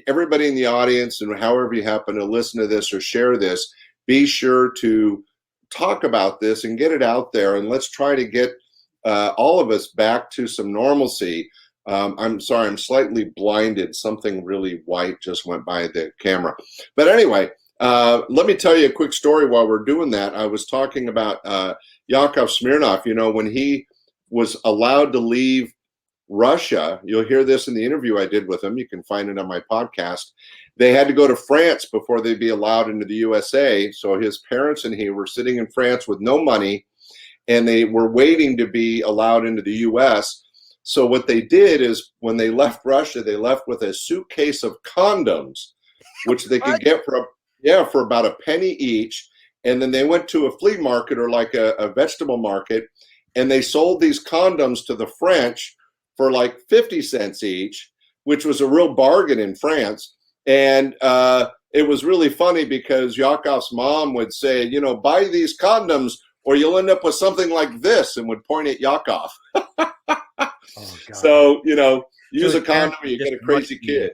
everybody in the audience, and however you happen to listen to this or share this, be sure to talk about this and get it out there. And let's try to get all of us back to some normalcy. I'm sorry, I'm slightly blinded. Something really white just went by the camera. But anyway, let me tell you a quick story while we're doing that. I was talking about Yakov Smirnoff, when he was allowed to leave Russia. You'll hear this in the interview I did with him. You can find it on my podcast. They had to go to France before they'd be allowed into the USA. So his parents and he were sitting in France with no money, and they were waiting to be allowed into the US. So what they did is when they left Russia, they left with a suitcase of condoms, which they could get for about a penny each. And then they went to a flea market or like a vegetable market, and they sold these condoms to the French for like 50 cents each, which was a real bargain in France. And it was really funny because Yakov's mom would say, buy these condoms or you'll end up with something like this, and would point at Yakov. So, use a condom or you get a crazy kid.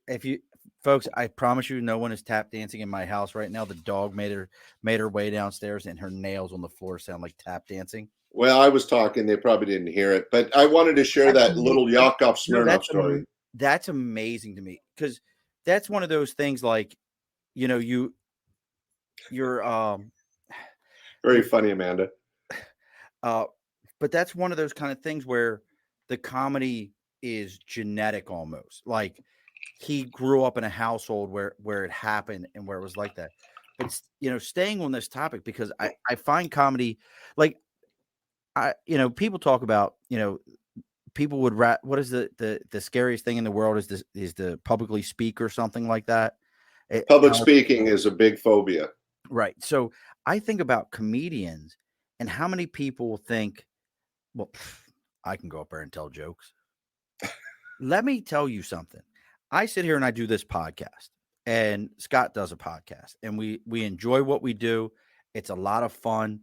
If you folks, I promise you, no one is tap dancing in my house right now. The dog made her way downstairs, and her nails on the floor sound like tap dancing. Well, I was talking; they probably didn't hear it, but I wanted to share that little Yakov Smirnoff story. That's amazing to me, because that's one of those things. Like, you're very funny, Amanda. But that's one of those kind of things where the comedy is genetic almost. Like, he grew up in a household where it happened and where it was like that. But staying on this topic, because I find comedy, like, people talk about, people would what is the scariest thing in the world is the publicly speak or something like that. Public speaking is a big phobia. Right. So I think about comedians and how many people think, well, I can go up there and tell jokes. Let me tell you something. I sit here and I do this podcast, and Scott does a podcast, and we enjoy what we do. It's a lot of fun,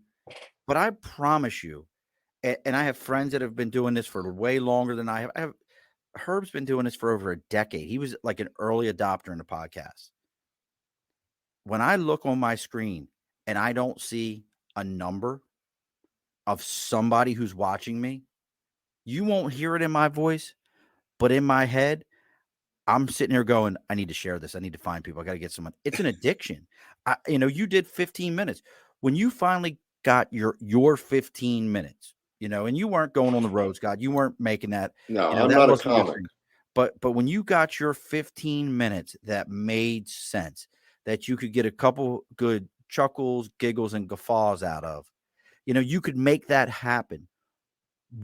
but I promise you, and I have friends that have been doing this for way longer than I have. Herb's been doing this for over a decade. He was like an early adopter in the podcast. When I look on my screen and I don't see a number of somebody who's watching me, you won't hear it in my voice, but in my head, I'm sitting here going, I need to share this. I need to find people. I got to get someone. It's an addiction. You did 15 minutes. When you finally got your 15 minutes, and you weren't going on the road, Scott, you weren't making that. No, I'm not a comic. But when you got your 15 minutes that made sense, that you could get a couple good chuckles, giggles, and guffaws out of, you could make that happen.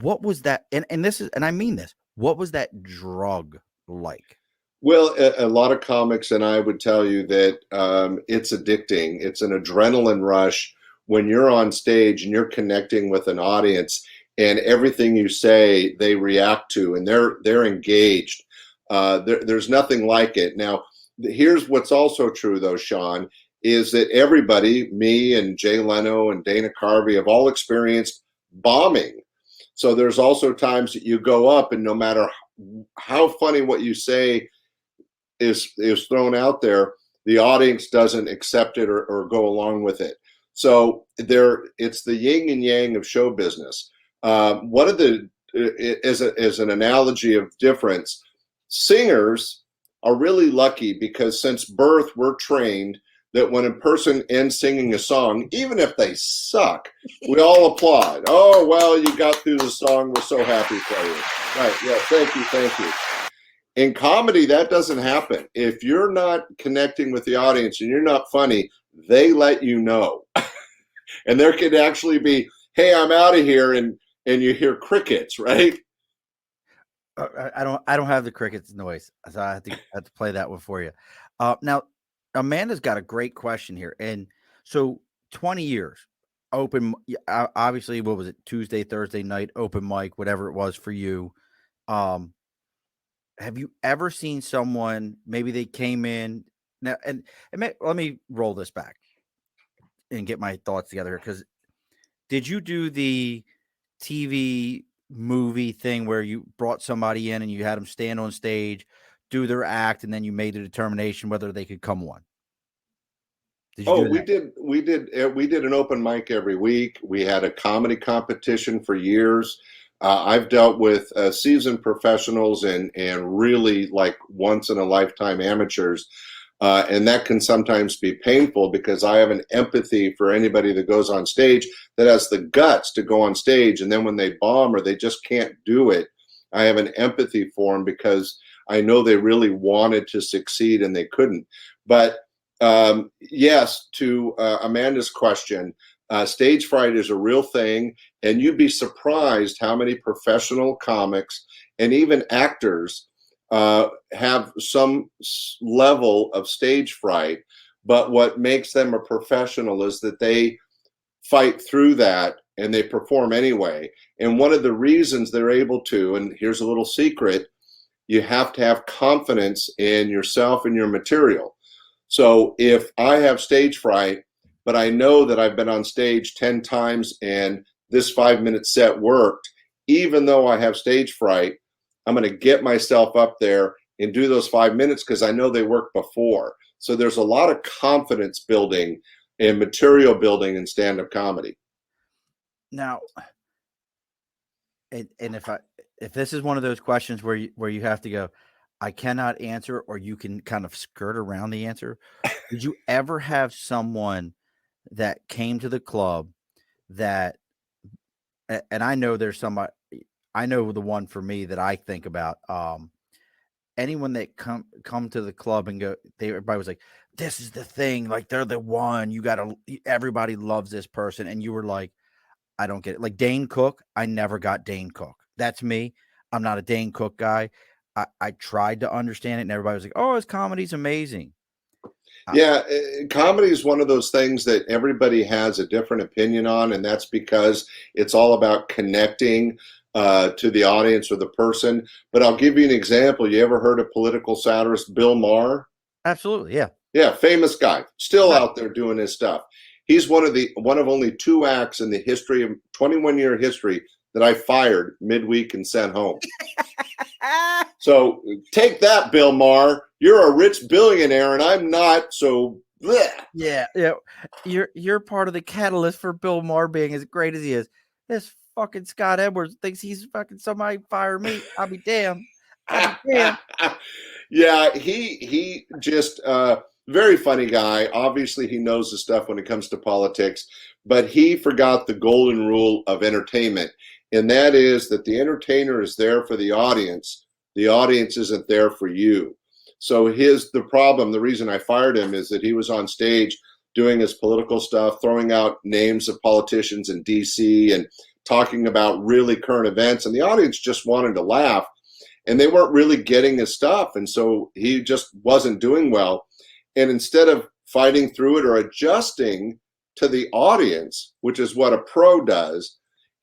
What was that? And I mean this, what was that drug like? Well, a lot of comics, and I would tell you that it's addicting. It's an adrenaline rush when you're on stage and you're connecting with an audience, and everything you say they react to, and they're engaged. There's nothing like it. Now, here's what's also true, though, Sean, is that everybody, me and Jay Leno and Dana Carvey, have all experienced bombing. So there's also times that you go up, and no matter how funny what you say is thrown out there, the audience doesn't accept it or go along with it. So it's the yin and yang of show business. One of the, as an analogy of difference, singers are really lucky because since birth we're trained that when a person ends singing a song, even if they suck, we all applaud. Oh, well, you got through the song. We're so happy for you. Right. Yeah. Thank you. In comedy, that doesn't happen. If you're not connecting with the audience and you're not funny, they let you know. And there could actually be, hey, I'm out of here, and you hear crickets, right? I don't have the crickets noise, so I have to play that one for you. Now, Amanda's got a great question here, and so 20 years open. Obviously, what was it? Tuesday, Thursday night open mic, whatever it was for you. Have you ever seen someone, maybe they came in now, and let me roll this back and get my thoughts together here, because did you do the TV movie thing where you brought somebody in and you had them stand on stage, do their act, and then you made a determination whether they could come on? Did you do that? We did an open mic every week. We had a comedy competition for years. I've dealt with seasoned professionals and really like once in a lifetime amateurs. And that can sometimes be painful because I have an empathy for anybody that goes on stage that has the guts to go on stage. And then when they bomb or they just can't do it, I have an empathy for them because I know they really wanted to succeed and they couldn't. But yes, to Amanda's question, stage fright is a real thing. And you'd be surprised how many professional comics and even actors have some level of stage fright, but what makes them a professional is that they fight through that and they perform anyway. And one of the reasons they're able to, and here's a little secret, you have to have confidence in yourself and your material. So if I have stage fright, but I know that I've been on stage 10 times and this 5-minute set worked, even though I have stage fright, I'm going to get myself up there and do those 5 minutes because I know they worked before. So there's a lot of confidence building and material building in stand-up comedy. Now, and if this is one of those questions where you have to go, I cannot answer, or you can kind of skirt around the answer. Did you ever have someone that came to the club that, and I know there's somebody, I know the one for me that I think about, anyone that come to the club and go, everybody was like, this is the thing. Like, they're the one, everybody loves this person. And you were like, I don't get it. Like Dane Cook. I never got Dane Cook. That's me. I'm not a Dane Cook guy. I tried to understand it and everybody was like, oh, his comedy's amazing. Yeah, comedy is one of those things that everybody has a different opinion on, and that's because it's all about connecting to the audience or the person. But I'll give you an example. You ever heard of political satirist Bill Maher? Absolutely, yeah. Yeah, famous guy, still out there doing his stuff. He's one of only 2 acts in the history of 21-year history that I fired midweek and sent home. So take that, Bill Maher. You're a rich billionaire, and I'm not. So bleh. Yeah. You're part of the catalyst for Bill Maher being as great as he is. This fucking Scott Edwards thinks he's fucking somebody fire me. I'll be damned. Yeah, he just very funny guy. Obviously, he knows the stuff when it comes to politics, but he forgot the golden rule of entertainment, and that is that the entertainer is there for the audience. The audience isn't there for you. So the problem, the reason I fired him is that he was on stage doing his political stuff, throwing out names of politicians in DC and talking about really current events, and the audience just wanted to laugh, and they weren't really getting his stuff, and so he just wasn't doing well. And instead of fighting through it or adjusting to the audience, which is what a pro does,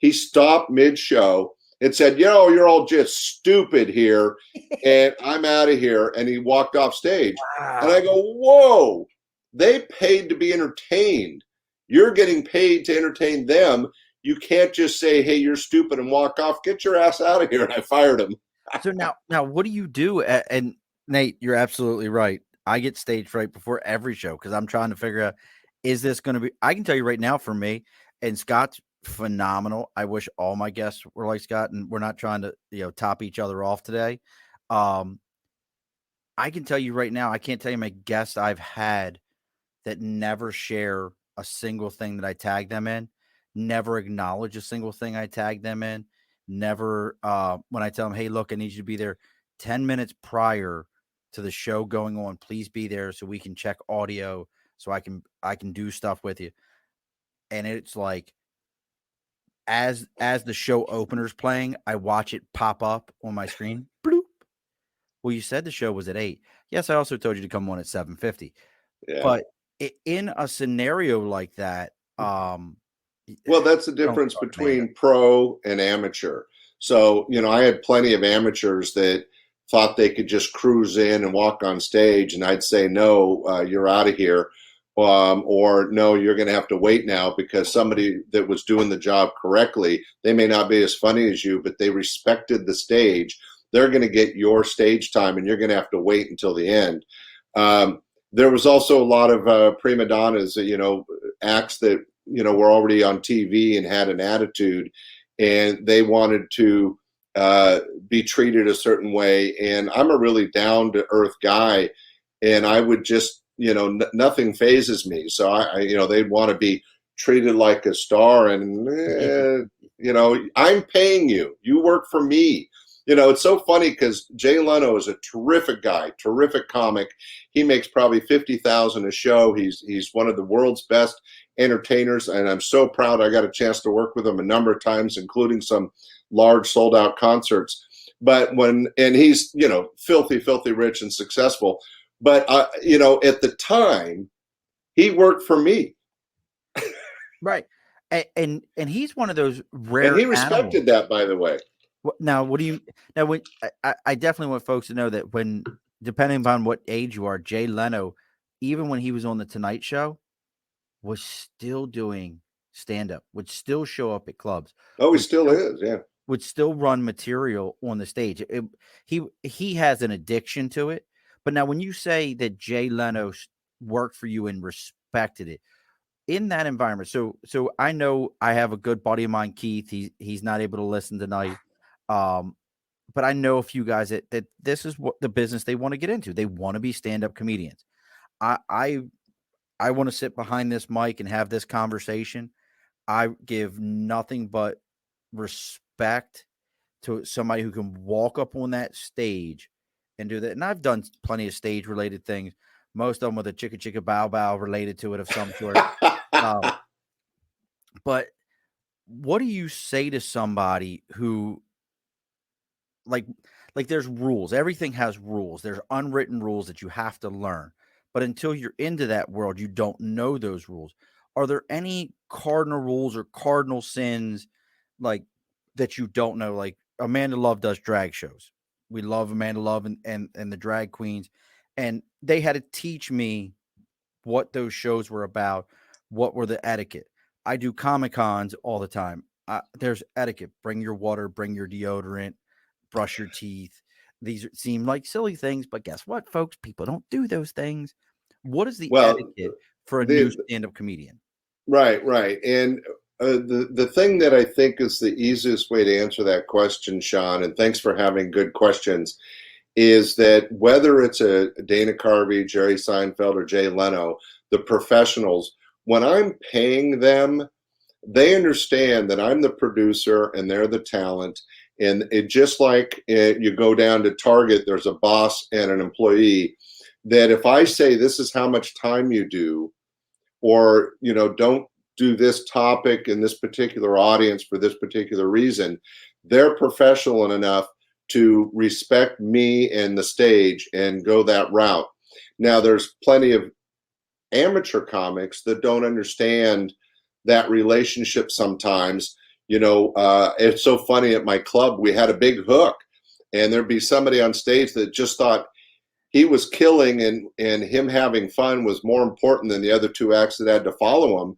He stopped mid-show and said, you're all just stupid here, and I'm out of here. And he walked off stage. Wow. And I go, whoa, they paid to be entertained. You're getting paid to entertain them. You can't just say, hey, you're stupid and walk off. Get your ass out of here. And I fired him. So now what do you do? And Nate, you're absolutely right. I get stage fright before every show because I'm trying to figure out, is this going to be, I can tell you right now for me, and Scott's phenomenal. I wish all my guests were like Scott, and we're not trying to, top each other off today. I can tell you right now, I can't tell you my guests I've had that never share a single thing that I tag them in, never acknowledge a single thing I tag them in, never, when I tell them, hey, look, I need you to be there 10 minutes prior to the show going on, please be there so we can check audio, so I can do stuff with you. And it's like, as the show opener's playing, I watch it pop up on my screen. Bloop. Well, you said the show was at 8. Yes, I also told you to come on at 7:50. Yeah. But in a scenario like that, well, that's the difference between pro and amateur. So, I had plenty of amateurs that thought they could just cruise in and walk on stage, and I'd say, no, you're out of here. Or no, you're going to have to wait now because somebody that was doing the job correctly, they may not be as funny as you, but they respected the stage. They're going to get your stage time, and you're going to have to wait until the end. There was also a lot of prima donnas, acts that, were already on TV and had an attitude, and they wanted to be treated a certain way. And I'm a really down to earth guy, and I would just, nothing phases me. So I they'd want to be treated like a star, and I'm paying you. You work for me. It's so funny because Jay Leno is a terrific guy, terrific comic. He makes probably $50,000 a show. He's one of the world's best entertainers, and I'm so proud I got a chance to work with him a number of times, including some large sold out concerts. But and he's filthy rich and successful. But at the time, he worked for me. Right. And he's one of those rare. And he respected that, by the way. Now, when I definitely want folks to know that when, depending upon what age you are, Jay Leno, even when he was on the Tonight Show, was still doing stand-up, would still show up at clubs. Oh, he still is, yeah. Would still run material on the stage. He has an addiction to it. But now when you say that Jay Leno worked for you and respected it, in that environment, so I know I have a good buddy of mine, Keith. He's not able to listen tonight. But I know a few guys that this is what the business they want to get into. They want to be stand-up comedians. I want to sit behind this mic and have this conversation. I give nothing but respect to somebody who can walk up on that stage and do that. And I've done plenty of stage related things, most of them with a chicka chicka bow bow related to it of some sort. But what do you say to somebody who, like there's rules. Everything has rules. There's unwritten rules that you have to learn. But until you're into that world, you don't know those rules. Are there any cardinal rules or cardinal sins like that you don't know? Like Amanda Love does drag shows. We love Amanda Love and the drag queens. And they had to teach me what those shows were about, what were the etiquette. I do Comic-Cons all the time. There's etiquette. Bring your water, bring your deodorant, brush your teeth. These seem like silly things, but guess what, folks? People don't do those things. What is the etiquette for a new stand-up comedian? Right. And the thing that I think is the easiest way to answer that question, Sean, and thanks for having good questions, is that whether it's a Dana Carvey, Jerry Seinfeld, or Jay Leno, the professionals, when I'm paying them, they understand that I'm the producer and they're the talent. And it just like you go down to Target, there's a boss and an employee, that if I say this is how much time you do, or don't do this topic in this particular audience for this particular reason, they're professional enough to respect me and the stage and go that route. Now, there's plenty of amateur comics that don't understand that relationship sometimes. It's so funny at my club, we had a big hook, and there'd be somebody on stage that just thought he was killing, and him having fun was more important than the other two acts that had to follow him.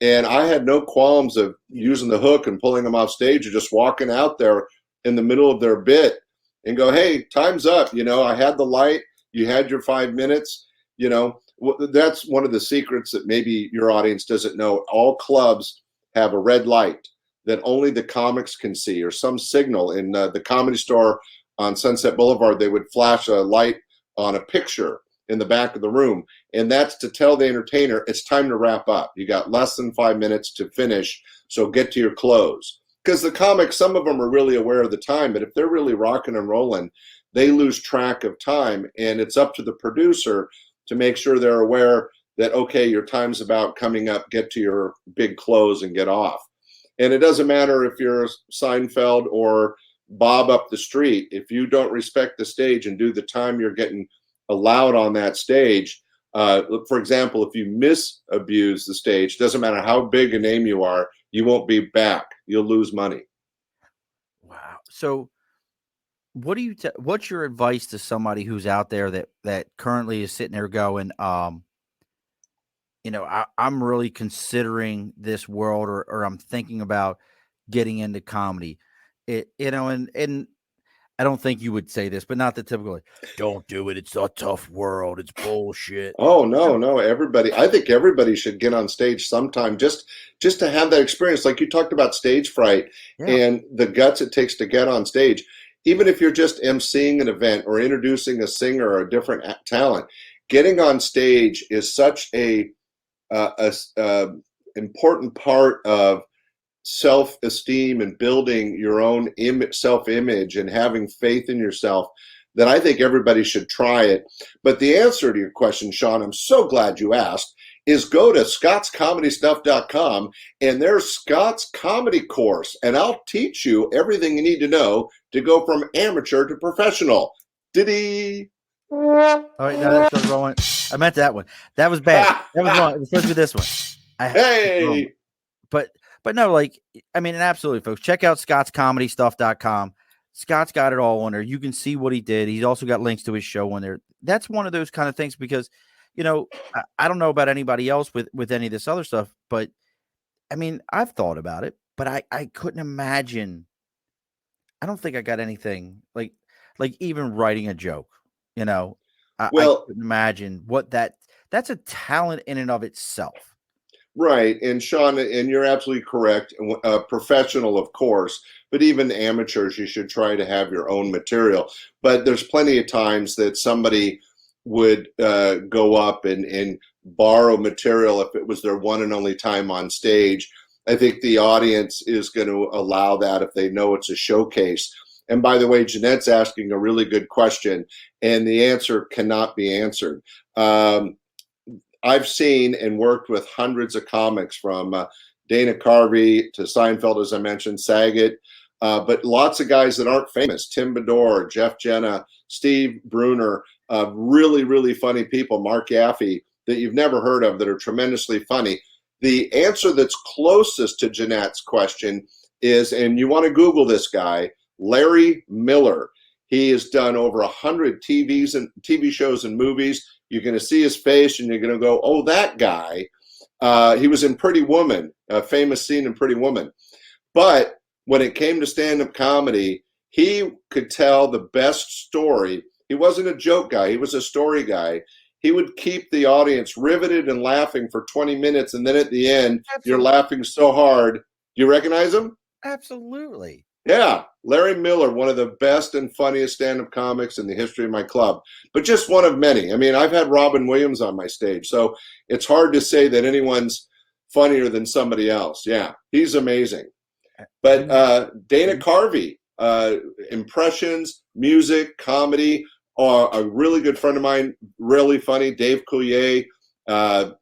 And I had no qualms of using the hook and pulling them off stage or just walking out there in the middle of their bit and go, hey, time's up. I had the light. You had your 5 minutes. That's one of the secrets that maybe your audience doesn't know. All clubs have a red light that only the comics can see, or some signal. In the Comedy Store on Sunset Boulevard, they would flash a light on a picture in the back of the room, and that's to tell the entertainer it's time to wrap up. You got less than 5 minutes to finish, so get to your close. Because the comics, some of them are really aware of the time, but if they're really rocking and rolling, they lose track of time, and it's up to the producer to make sure they're aware that, okay, your time's about coming up, get to your big close and get off. And it doesn't matter if you're Seinfeld or Bob up the street. If you don't respect the stage and do the time you're getting allowed on that stage, for example, if you misabuse the stage, doesn't matter how big a name you are, you won't be back. You'll lose money. Wow. So what's your advice to somebody who's out there that currently is sitting there going, I'm really considering this world, or I'm thinking about getting into comedy. And I don't think you would say this, but not the typical, don't do it. It's a tough world. It's bullshit. Oh, no, everybody. I think everybody should get on stage sometime just to have that experience. Like you talked about stage fright and the guts it takes to get on stage. Even if you're just emceeing an event or introducing a singer or a different talent, getting on stage is such a important part of self-esteem and building your own self-image and having faith in yourself, that I think everybody should try it. But the answer to your question, Sean, I'm so glad you asked, is go to scottscomedystuff.com, and there's Scott's comedy course, and I'll teach you everything you need to know to go from amateur to professional. Diddy. All right, now that started rolling. I meant that one. That was bad. That was wrong. It was supposed to be this one. Hey. But no, and absolutely, folks, check out scottscomedystuff.com. Scott's got it all on there. You can see what he did. He's also got links to his show on there. That's one of those kind of things because, I don't know about anybody else with any of this other stuff, but I've thought about it, but I couldn't imagine. I don't think I got anything like even writing a joke, I couldn't imagine what that's a talent in and of itself. Right. And Sean, and you're absolutely correct. Professional, of course, but even amateurs, you should try to have your own material. But there's plenty of times that somebody would go up and borrow material if it was their one and only time on stage. I think the audience is going to allow that if they know it's a showcase. And by the way, Jeanette's asking a really good question, and the answer cannot be answered. I've seen and worked with hundreds of comics, from Dana Carvey to Seinfeld, as I mentioned, Saget, but lots of guys that aren't famous: Tim Bedore, Jeff Jenna, Steve Bruner, really, really funny people, Mark Yaffe, that you've never heard of, that are tremendously funny. The answer that's closest to Jeanette's question is, and you want to Google this guy, Larry Miller. He has done over 100 TV shows and movies. You're going to see his face and you're going to go, oh, that guy. He was in Pretty Woman, a famous scene in Pretty Woman. But when it came to stand-up comedy, he could tell the best story. He wasn't a joke guy. He was a story guy. He would keep the audience riveted and laughing for 20 minutes. And then at the end, You're laughing so hard. Do you recognize him? Absolutely. Yeah, Larry Miller, one of the best and funniest stand-up comics in the history of my club, but just one of many. I've had Robin Williams on my stage, so it's hard to say that anyone's funnier than somebody else. Yeah, he's amazing. But Dana Carvey, impressions, music, comedy, a really good friend of mine, really funny, Dave Coulier. I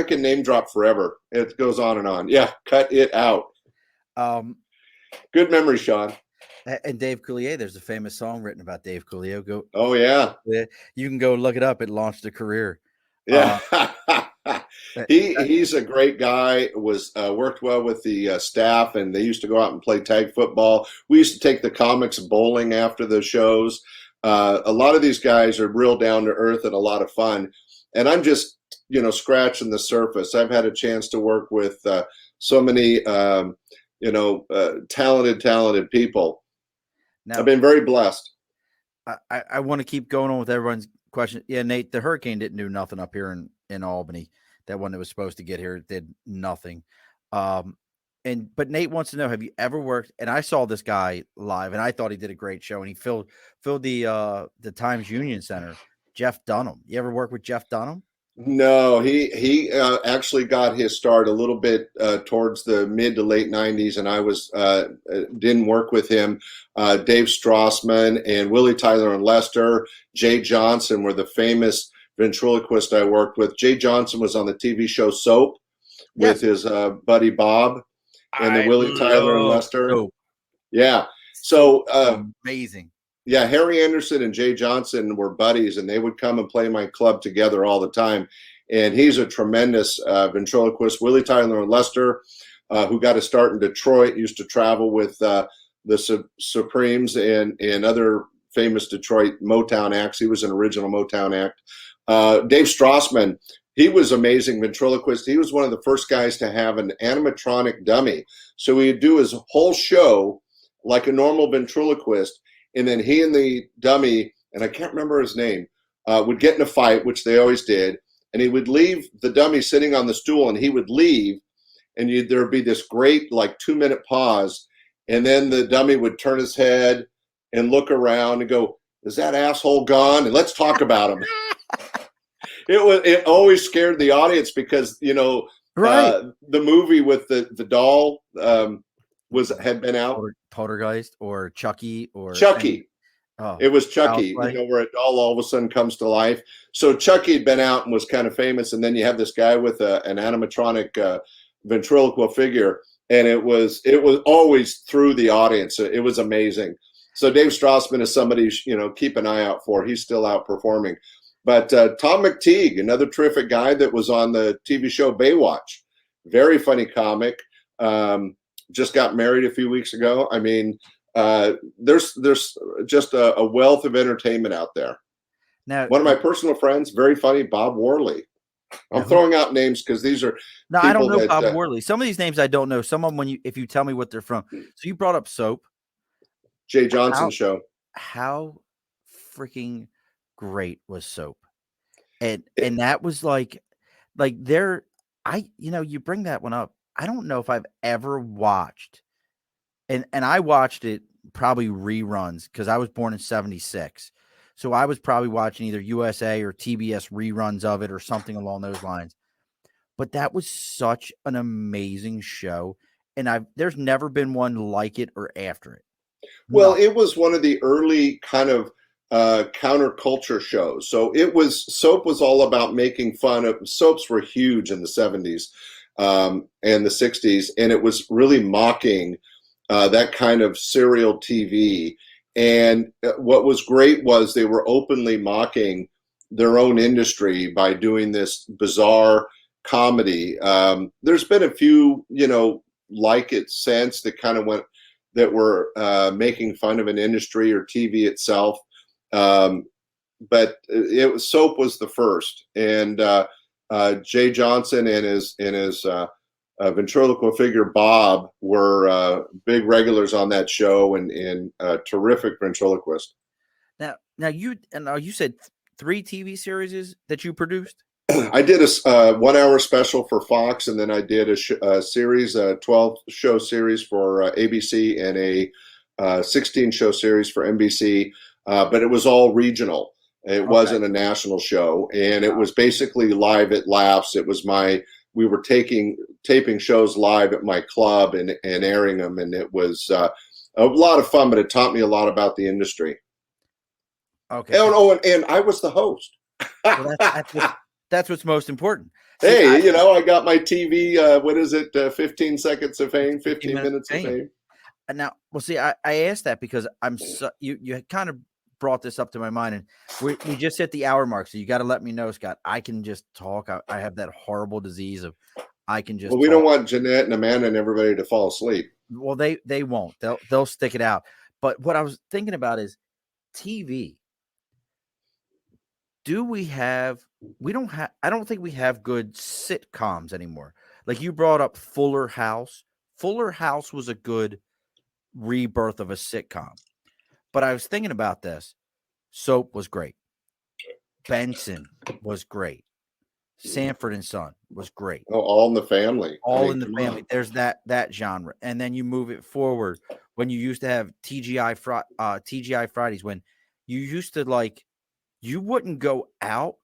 can name drop forever. It goes on and on. Yeah, cut it out. Good memory, Sean. And Dave Coulier, there's a famous song written about Dave Coulier. Oh, yeah. You can go look it up. It launched a career. Yeah. He's a great guy. Was worked well with the staff, and they used to go out and play tag football. We used to take the comics bowling after the shows. A lot of these guys are real down to earth and a lot of fun. And I'm just scratching the surface. I've had a chance to work with so many talented people. Now, I've been very blessed. I want to keep going on with everyone's question. Yeah, Nate, the hurricane didn't do nothing up here in Albany. That one that was supposed to get here did nothing. But Nate wants to know, have you ever worked? And I saw this guy live, and I thought he did a great show, and he filled the Times Union Center. Jeff Dunham. You ever work with Jeff Dunham? No, he actually got his start a little bit towards the mid to late 90s, and I didn't work with him. Dave Strassman and Willie Tyler and Lester, Jay Johnson were the famous ventriloquist I worked with. Jay Johnson was on the TV show Soap with his buddy Bob and the Willie Tyler and Lester. Soap. Yeah. So amazing. Yeah, Harry Anderson and Jay Johnson were buddies, and they would come and play my club together all the time. And he's a tremendous ventriloquist. Willie Tyler and Lester, who got a start in Detroit, used to travel with the Supremes and other famous Detroit Motown acts. He was an original Motown act. Dave Strassman, he was amazing ventriloquist. He was one of the first guys to have an animatronic dummy. So he'd do his whole show like a normal ventriloquist, and then he and the dummy, and I can't remember his name, would get in a fight, which they always did, and he would leave the dummy sitting on the stool, and he would leave, and there would be this great 2-minute pause, and then the dummy would turn his head and look around and go, "Is that asshole gone? And let's talk about him." It always scared the audience because right. The movie with the doll had been out. Poltergeist or Chucky or Chucky. It was Chucky, where a doll all of a sudden comes to life. So Chucky had been out and was kind of famous, and then you have this guy with an animatronic ventriloquial figure, and it was always through the audience. It was amazing. So Dave Strassman is somebody keep an eye out for. He's still out performing. But Tom McTeague, another terrific guy that was on the TV show Baywatch, very funny comic. Just got married a few weeks ago. I mean, there's just a wealth of entertainment out there. Now, one of my personal friends, very funny, Bob Worley. I'm throwing out names because these are I don't know Bob Worley. Some of these names I don't know. Some of them, if you tell me what they're from. So you brought up Soap. Jay Johnson show. How freaking great was Soap? And that was you bring that one up. I don't know if I've ever watched, and I watched it probably reruns because I was born in 76. So I was probably watching either USA or TBS reruns of it or something along those lines. But that was such an amazing show. And there's never been one like it or after it. Well, it was one of the early kind of counterculture shows. So Soap was all about making fun of, soaps were huge in the 70s. And the 60s, and it was really mocking that kind of serial TV. And what was great was they were openly mocking their own industry by doing this bizarre comedy. There's been a few, like it since that were making fun of an industry or TV itself. But Soap was the first, and Jay Johnson and his ventriloquial figure Bob were big regulars on that show and terrific ventriloquist. Now you said 3 TV series that you produced. I did a 1 hour special for Fox, and then I did a series, a 12 show series for ABC, and a 16 show series for NBC. But it was all regional. It wasn't a national show, and it was basically live at Laughs. It was we were taping shows live at my club and airing them, and it was a lot of fun, but it taught me a lot about the industry. Okay. And I was the host. Well, that's what's most important. Hey, I got my TV, 15 seconds of fame, 15 minutes of fame. And now, I asked that because you kind of brought this up to my mind, and we just hit the hour mark. So you got to let me know, Scott. I can just talk. I have that horrible disease of I can just. Well, we talk. don't want Jeanette and Amanda and everybody to fall asleep. Well, they won't. They'll stick it out. But what I was thinking about is TV. Do we have? We don't have. I don't think we have good sitcoms anymore. Like you brought up Fuller House. Fuller House was a good rebirth of a sitcom. But I was thinking about this. Soap was great. Benson was great. Sanford and Son was great. Oh, All in the Family. All in the Family. There's that genre. And then you move it forward when you used to have TGI Fridays, when you used to like you wouldn't go out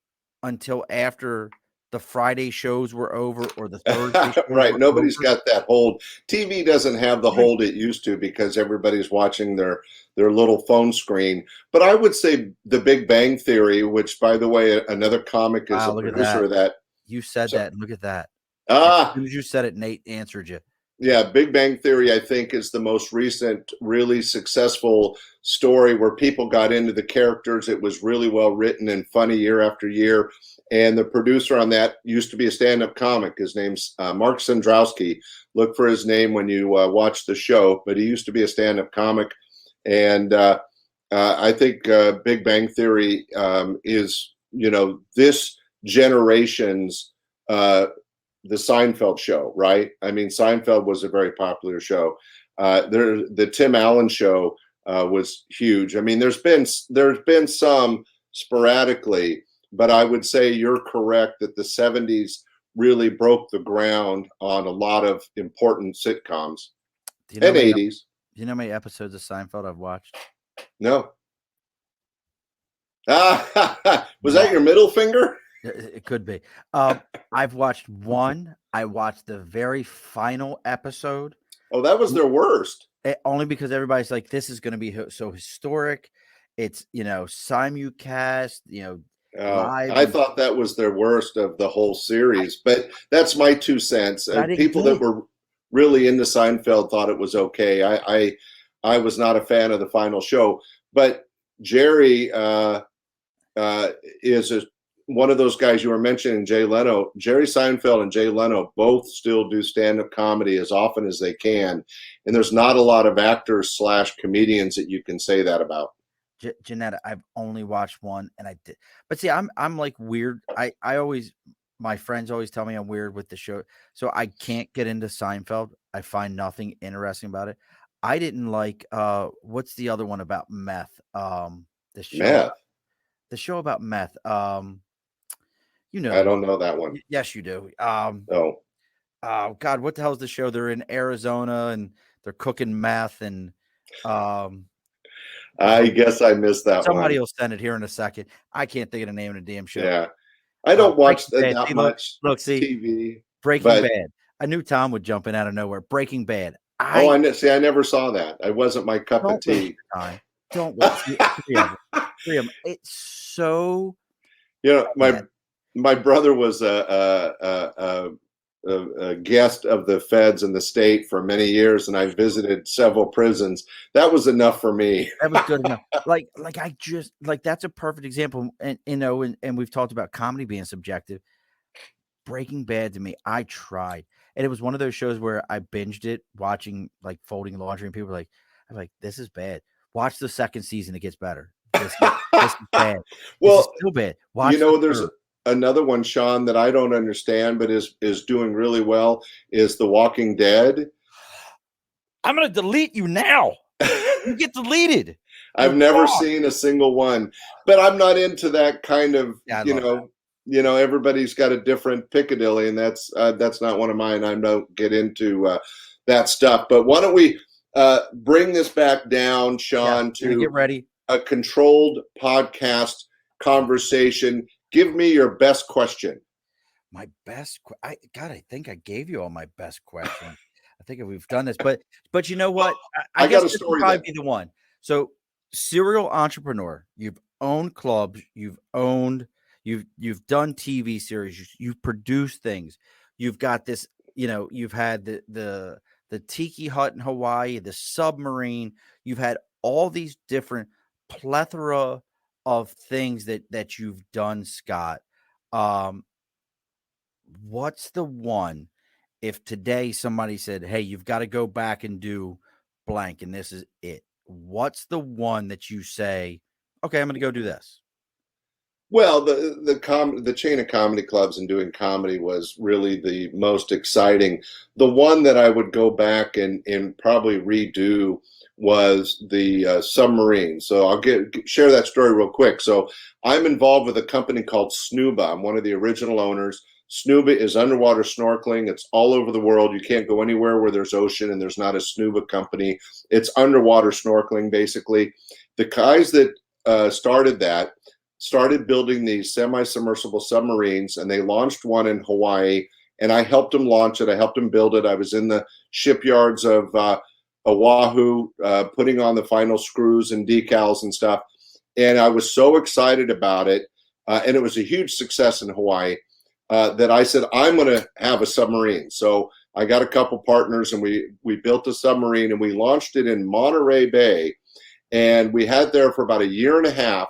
until after the Friday shows were over or the Thursday shows Right. were Nobody's over. got that hold. TV doesn't have the hold it used to because everybody's watching their little phone screen. But I would say The Big Bang Theory, which, by the way, another comic is Wow, a look at producer that. of that. You said that, and look at that. Ah, As soon as you said it, Nate answered you. yeah, Big Bang Theory, I think, is the most recent, really successful story where people got into the characters. It was really well written and funny year after year. And the producer on that used to be a stand-up comic. His name's Mark Sandrowski. Look for his name when you watch the show. But he used to be a stand-up comic. And I think Big Bang Theory is, this generation's the Seinfeld show, right? I mean, Seinfeld was a very popular show. The Tim Allen show was huge. I mean, there's been some sporadically, but I would say you're correct that the 70s really broke the ground on a lot of important sitcoms. And 80s. Do you know how many episodes of Seinfeld I've watched? No. Was that your middle finger? It could be. I've watched one. I watched the very final episode. Oh, that was their worst. Only because everybody's like, this is going to be so historic. It's, simulcast, live. I thought that was their worst of the whole series, but that's my 2 cents. People that were really into Seinfeld thought it was okay. I was not a fan of the final show, but Jerry is one of those guys you were mentioning, Jay Leno. Jerry Seinfeld and Jay Leno both still do stand-up comedy as often as they can, and there's not a lot of actors / comedians that you can say that about. Janetta, I've only watched one, and I did, but see, I'm like weird. I always, my friends always tell me I'm weird with the show, so I can't get into Seinfeld. I find nothing interesting about it. I didn't like what's the other one about meth? The show about meth. I don't know that one. Yes, you do. Oh God, what the hell is the show? They're in Arizona and they're cooking meth, and I guess I missed that somebody one. will send it here in a second. I can't think of the name of the damn show. Yeah, I don't watch that much see, TV. Breaking Bad. I knew Tom would jump in out of nowhere. Breaking Bad. I never saw that. It wasn't my cup of tea. Don't watch three of them. It's so. My brother was a guest of the feds in the state for many years, and I visited several prisons. That was enough for me. That was good enough. Like I just that's a perfect example. And and we've talked about comedy being subjective. Breaking Bad to me, I tried, and it was one of those shows where I binged it, watching like folding laundry, and people were like, "I'm like, this is bad. Watch the second season; it gets better. This is bad. Well, this is still bad. Watch there's another one, Sean, that I don't understand, but is doing really well. Is The Walking Dead? I'm gonna delete you now. You get deleted. I've never seen a single one, but I'm not into that kind of everybody's got a different Piccadilly, and that's not one of mine. I don't get into that stuff. But why don't we bring this back down, Sean, to get ready. A controlled podcast conversation. Give me your best question. My best, I think I gave you all my best questions. I think we've done this, but you know what? I guess got a this story. Would probably be the one. So, serial entrepreneur. You've owned clubs. You've done TV series. You've produced things. You've got this. You've had the Tiki Hut in Hawaii, the Submarine. You've had all these different plethora of things that you've done, Scott. Um, what's the one, if today somebody said, "Hey, you've got to go back and do blank, and this is it," what's the one that you say, "Okay, I'm going to go do this"? Well, the chain of comedy clubs and doing comedy was really the most exciting. The one that I would go back and probably redo was the Submarine. So I'll share that story real quick. So I'm involved with a company called Snuba. I'm one of the original owners. Snuba is underwater snorkeling. It's all over the world. You can't go anywhere where there's ocean and there's not a Snuba company. It's underwater snorkeling, basically. The guys that started that started building these semi-submersible submarines, and they launched one in Hawaii, and I helped them launch it. I helped them build it. I was in the shipyards of Oahu, putting on the final screws and decals and stuff, and I was so excited about it, and it was a huge success in Hawaii, that I said, I'm going to have a submarine. So I got a couple partners, and we built a submarine, and we launched it in Monterey Bay, and we had there for about a year and a half.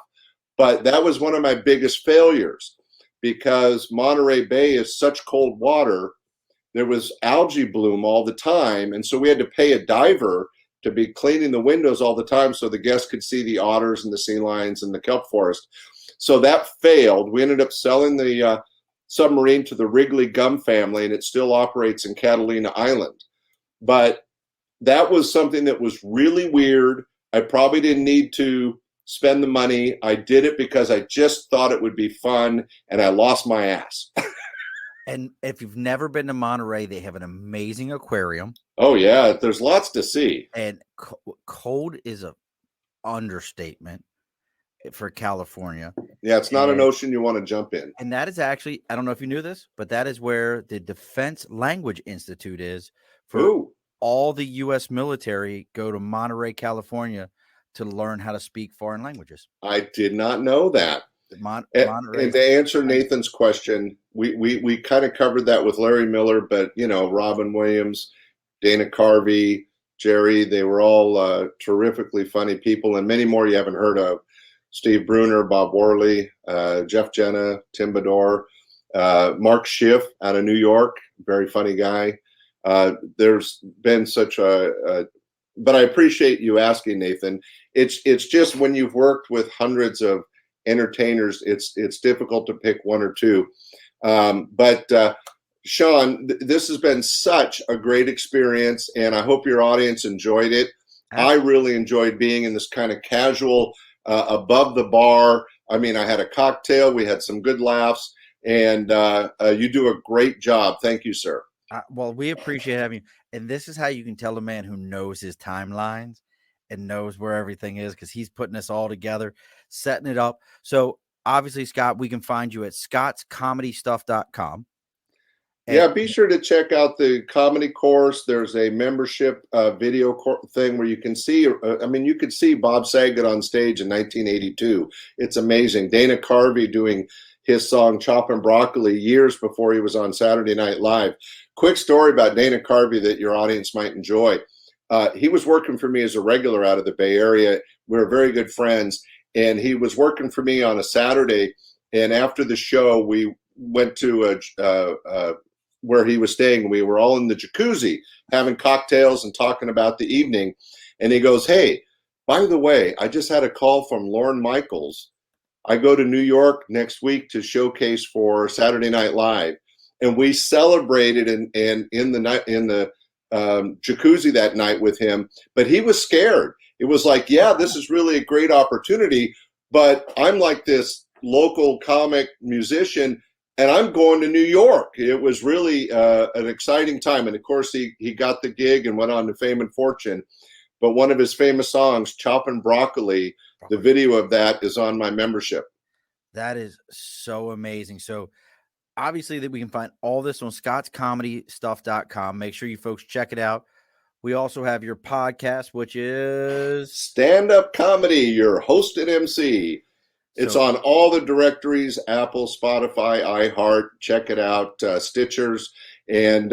But that was one of my biggest failures because Monterey Bay is such cold water. There was algae bloom all the time. And so we had to pay a diver to be cleaning the windows all the time so the guests could see the otters and the sea lions and the kelp forest. So that failed. We ended up selling the submarine to the Wrigley Gum family, and it still operates in Catalina Island. But that was something that was really weird. I probably didn't need to spend the money. I did it because I just thought it would be fun, and I lost my ass. And if you've never been to Monterey, they have an amazing aquarium. Oh yeah, there's lots to see. And cold is a understatement for California. Yeah, it's not an ocean you want to jump in. And that is actually, I don't know if you knew this, but that is where the Defense Language Institute is for Ooh. all the U.S. military go to Monterey, California to learn how to speak foreign languages. I did not know that. Monterey. And to answer Nathan's question, we kind of covered that with Larry Miller, but Robin Williams, Dana Carvey, Jerry, they were all terrifically funny people, and many more you haven't heard of. Steve Bruner, Bob Worley, Jeff Jenna, Tim Bedore, Mark Schiff out of New York, very funny guy. There's been such but I appreciate you asking, Nathan. It's just when you've worked with hundreds of entertainers, it's difficult to pick one or two. But Sean, this has been such a great experience, and I hope your audience enjoyed it. I really enjoyed being in this kind of casual, above the bar. I mean, I had a cocktail, we had some good laughs, and you do a great job. Thank you, sir. Well, we appreciate having you. And this is how you can tell a man who knows his timelines and knows where everything is, because he's putting this all together, setting it up. So obviously, Scott, we can find you at scottscomedystuff.com. Yeah, be sure to check out the comedy course. There's a membership video thing where you can see, you could see Bob Saget on stage in 1982. It's amazing. Dana Carvey doing his song Choppin' Broccoli years before he was on Saturday Night Live. Quick story about Dana Carvey that your audience might enjoy. He was working for me as a regular out of the Bay Area. We were very good friends, and he was working for me on a Saturday, and after the show, we went to where he was staying. We were all in the jacuzzi having cocktails and talking about the evening. And he goes, "Hey, by the way, I just had a call from Lorne Michaels. I go to New York next week to showcase for Saturday Night Live." And we celebrated in the jacuzzi that night with him. But he was scared. It was like, yeah, this is really a great opportunity, but I'm like this local comic musician, and I'm going to New York. It was really an exciting time. And of course, he got the gig and went on to fame and fortune. But one of his famous songs, Choppin' Broccoli, the video of that is on my membership. That is so amazing. So obviously that we can find all this on scottscomedystuff.com. Make sure you folks check it out. We also have your podcast, which is Stand-Up Comedy, your host and MC. It's on all the directories, Apple, Spotify, iHeart. Check it out, Stitchers. And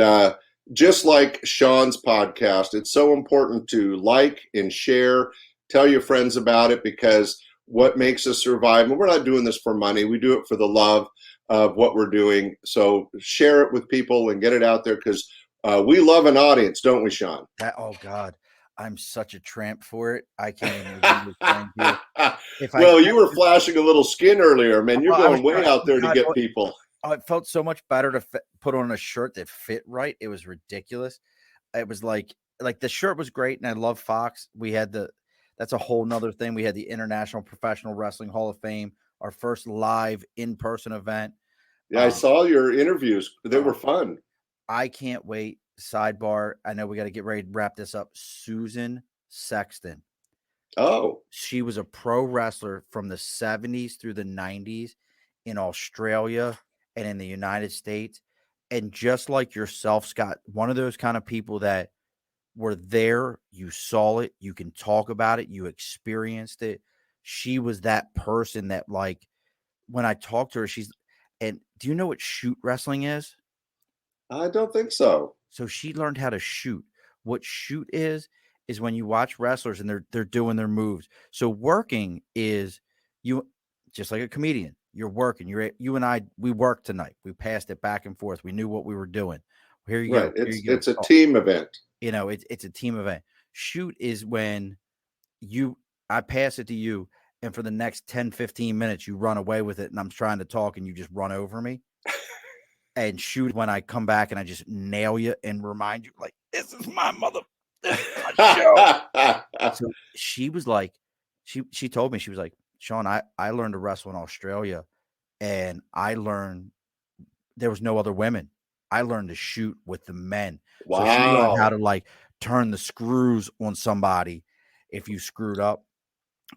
just like Sean's podcast, it's so important to like and share Tell your friends about it, because what makes us survive, and we're not doing this for money. We do it for the love of what we're doing. So share it with people and get it out there, because we love an audience, don't we, Sean? Oh God, I'm such a tramp for it. I can't even begin to explain to you. Well, you were flashing a little skin earlier, man. You're going way out there to get people. Oh, it felt so much better to put on a shirt that fit right. It was ridiculous. It was like the shirt was great, and I love Fox. We had that's a whole nother thing. We had the International Professional Wrestling Hall of Fame, our first live in-person event. Yeah, I saw your interviews. They were fun. I can't wait. Sidebar, I know we got to get ready to wrap this up. Susan Sexton. Oh. She was a pro wrestler from the 70s through the 90s in Australia and in the United States. And just like yourself, Scott, one of those kind of people that were there, you saw it, you can talk about it, you experienced it. She was that person that, like, when I talked to her, and do you know what shoot wrestling is? I don't think so. So she learned how to shoot. What shoot is when you watch wrestlers and they're doing their moves. So working is you, just like a comedian, you're working. You and I, we worked tonight. We passed it back and forth. We knew what we were doing. Here you go. It's a team event. You know, it's a team event. Shoot is when I pass it to you, and for the next 10, 15 minutes, you run away with it, and I'm trying to talk, and you just run over me. And shoot when I come back and I just nail you and remind you, like, this is my mother. This is my show. So she was like, she told me, she was like, Sean, I learned to wrestle in Australia, and I learned there was no other women. I learned to shoot with the men. Wow. So she learned how to, like, turn the screws on somebody if you screwed up.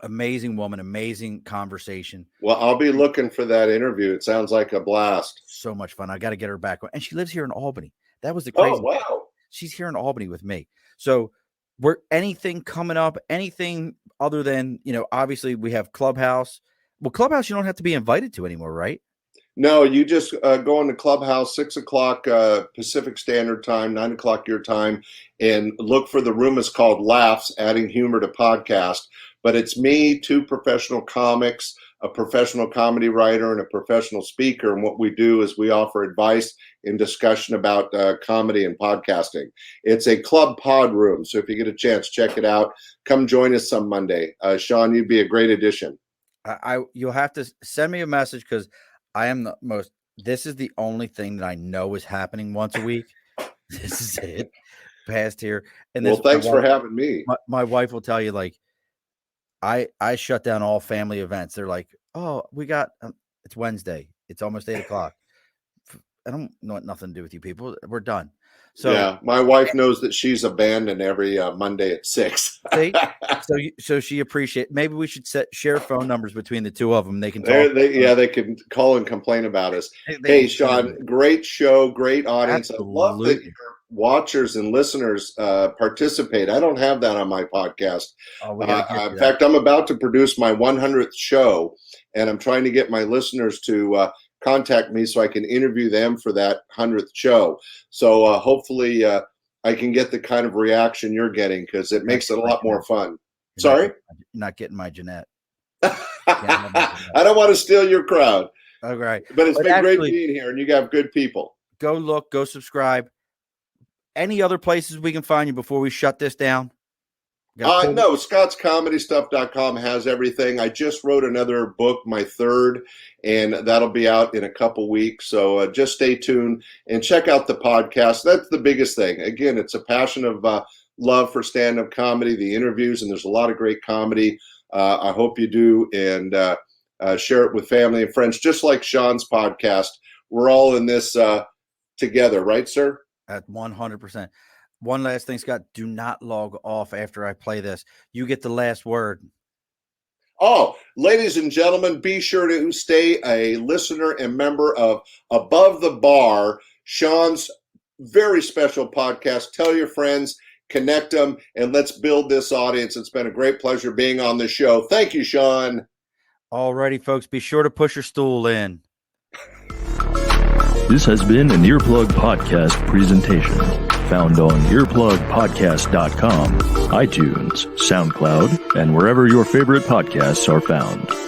Amazing woman, amazing conversation. Well, I'll be looking for that interview. It sounds like a blast. So much fun. I got to get her back. And she lives here in Albany. That was the crazy. Oh, wow. She's here in Albany with me. So anything coming up, anything other than, obviously we have Clubhouse. Well, Clubhouse, you don't have to be invited to anymore, right? No, you just go into Clubhouse, 6 o'clock Pacific Standard Time, 9 o'clock your time, and look for the room. Is called Laughs, Adding Humor to Podcast. But it's me, 2 professional comics, a professional comedy writer, and a professional speaker. And what we do is we offer advice and discussion about comedy and podcasting. It's a club pod room. So if you get a chance, check it out. Come join us some Monday. Sean, you'd be a great addition. You'll have to send me a message, because I am this is the only thing that I know is happening once a week. This is it. Past here. And well, thanks for having me. My wife will tell you, like, I shut down all family events. They're like, oh, we got, it's Wednesday. It's almost 8 o'clock. I don't want nothing to do with you people. We're done. So yeah, my wife knows that she's abandoned every Monday at 6. See? So she appreciates. Maybe we should share phone numbers between the two of them. They can talk. They can call and complain about us. Hey, Sean, great show, great audience. Absolutely. I love that your watchers and listeners participate. I don't have that on my podcast. In fact, I'm about to produce my 100th show, and I'm trying to get my listeners to contact me so I can interview them for that 100th show. So hopefully I can get the kind of reaction you're getting, because it makes it a lot more fun. Sorry? You're not getting my Jeanette. I don't want to steal your crowd. All right. But it's been great being here, and you got good people. Go subscribe. Any other places we can find you before we shut this down? No, scottscomedystuff.com has everything. I just wrote another book, my 3rd, and that'll be out in a couple weeks. So just stay tuned and check out the podcast. That's the biggest thing. Again, it's a passion of love for stand-up comedy, the interviews, and there's a lot of great comedy. I hope you do, and share it with family and friends, just like Sean's podcast. We're all in this together, right, sir? At 100%. One last thing, Scott, do not log off after I play this. You get the last word. Oh, ladies and gentlemen, be sure to stay a listener and member of Above the Bar, Sean's very special podcast. Tell your friends, connect them, and let's build this audience. It's been a great pleasure being on the show. Thank you, Sean. All righty, folks, be sure to push your stool in. This has been an Earplug Podcast presentation. found on earplugpodcast.com, iTunes, SoundCloud, and wherever your favorite podcasts are found.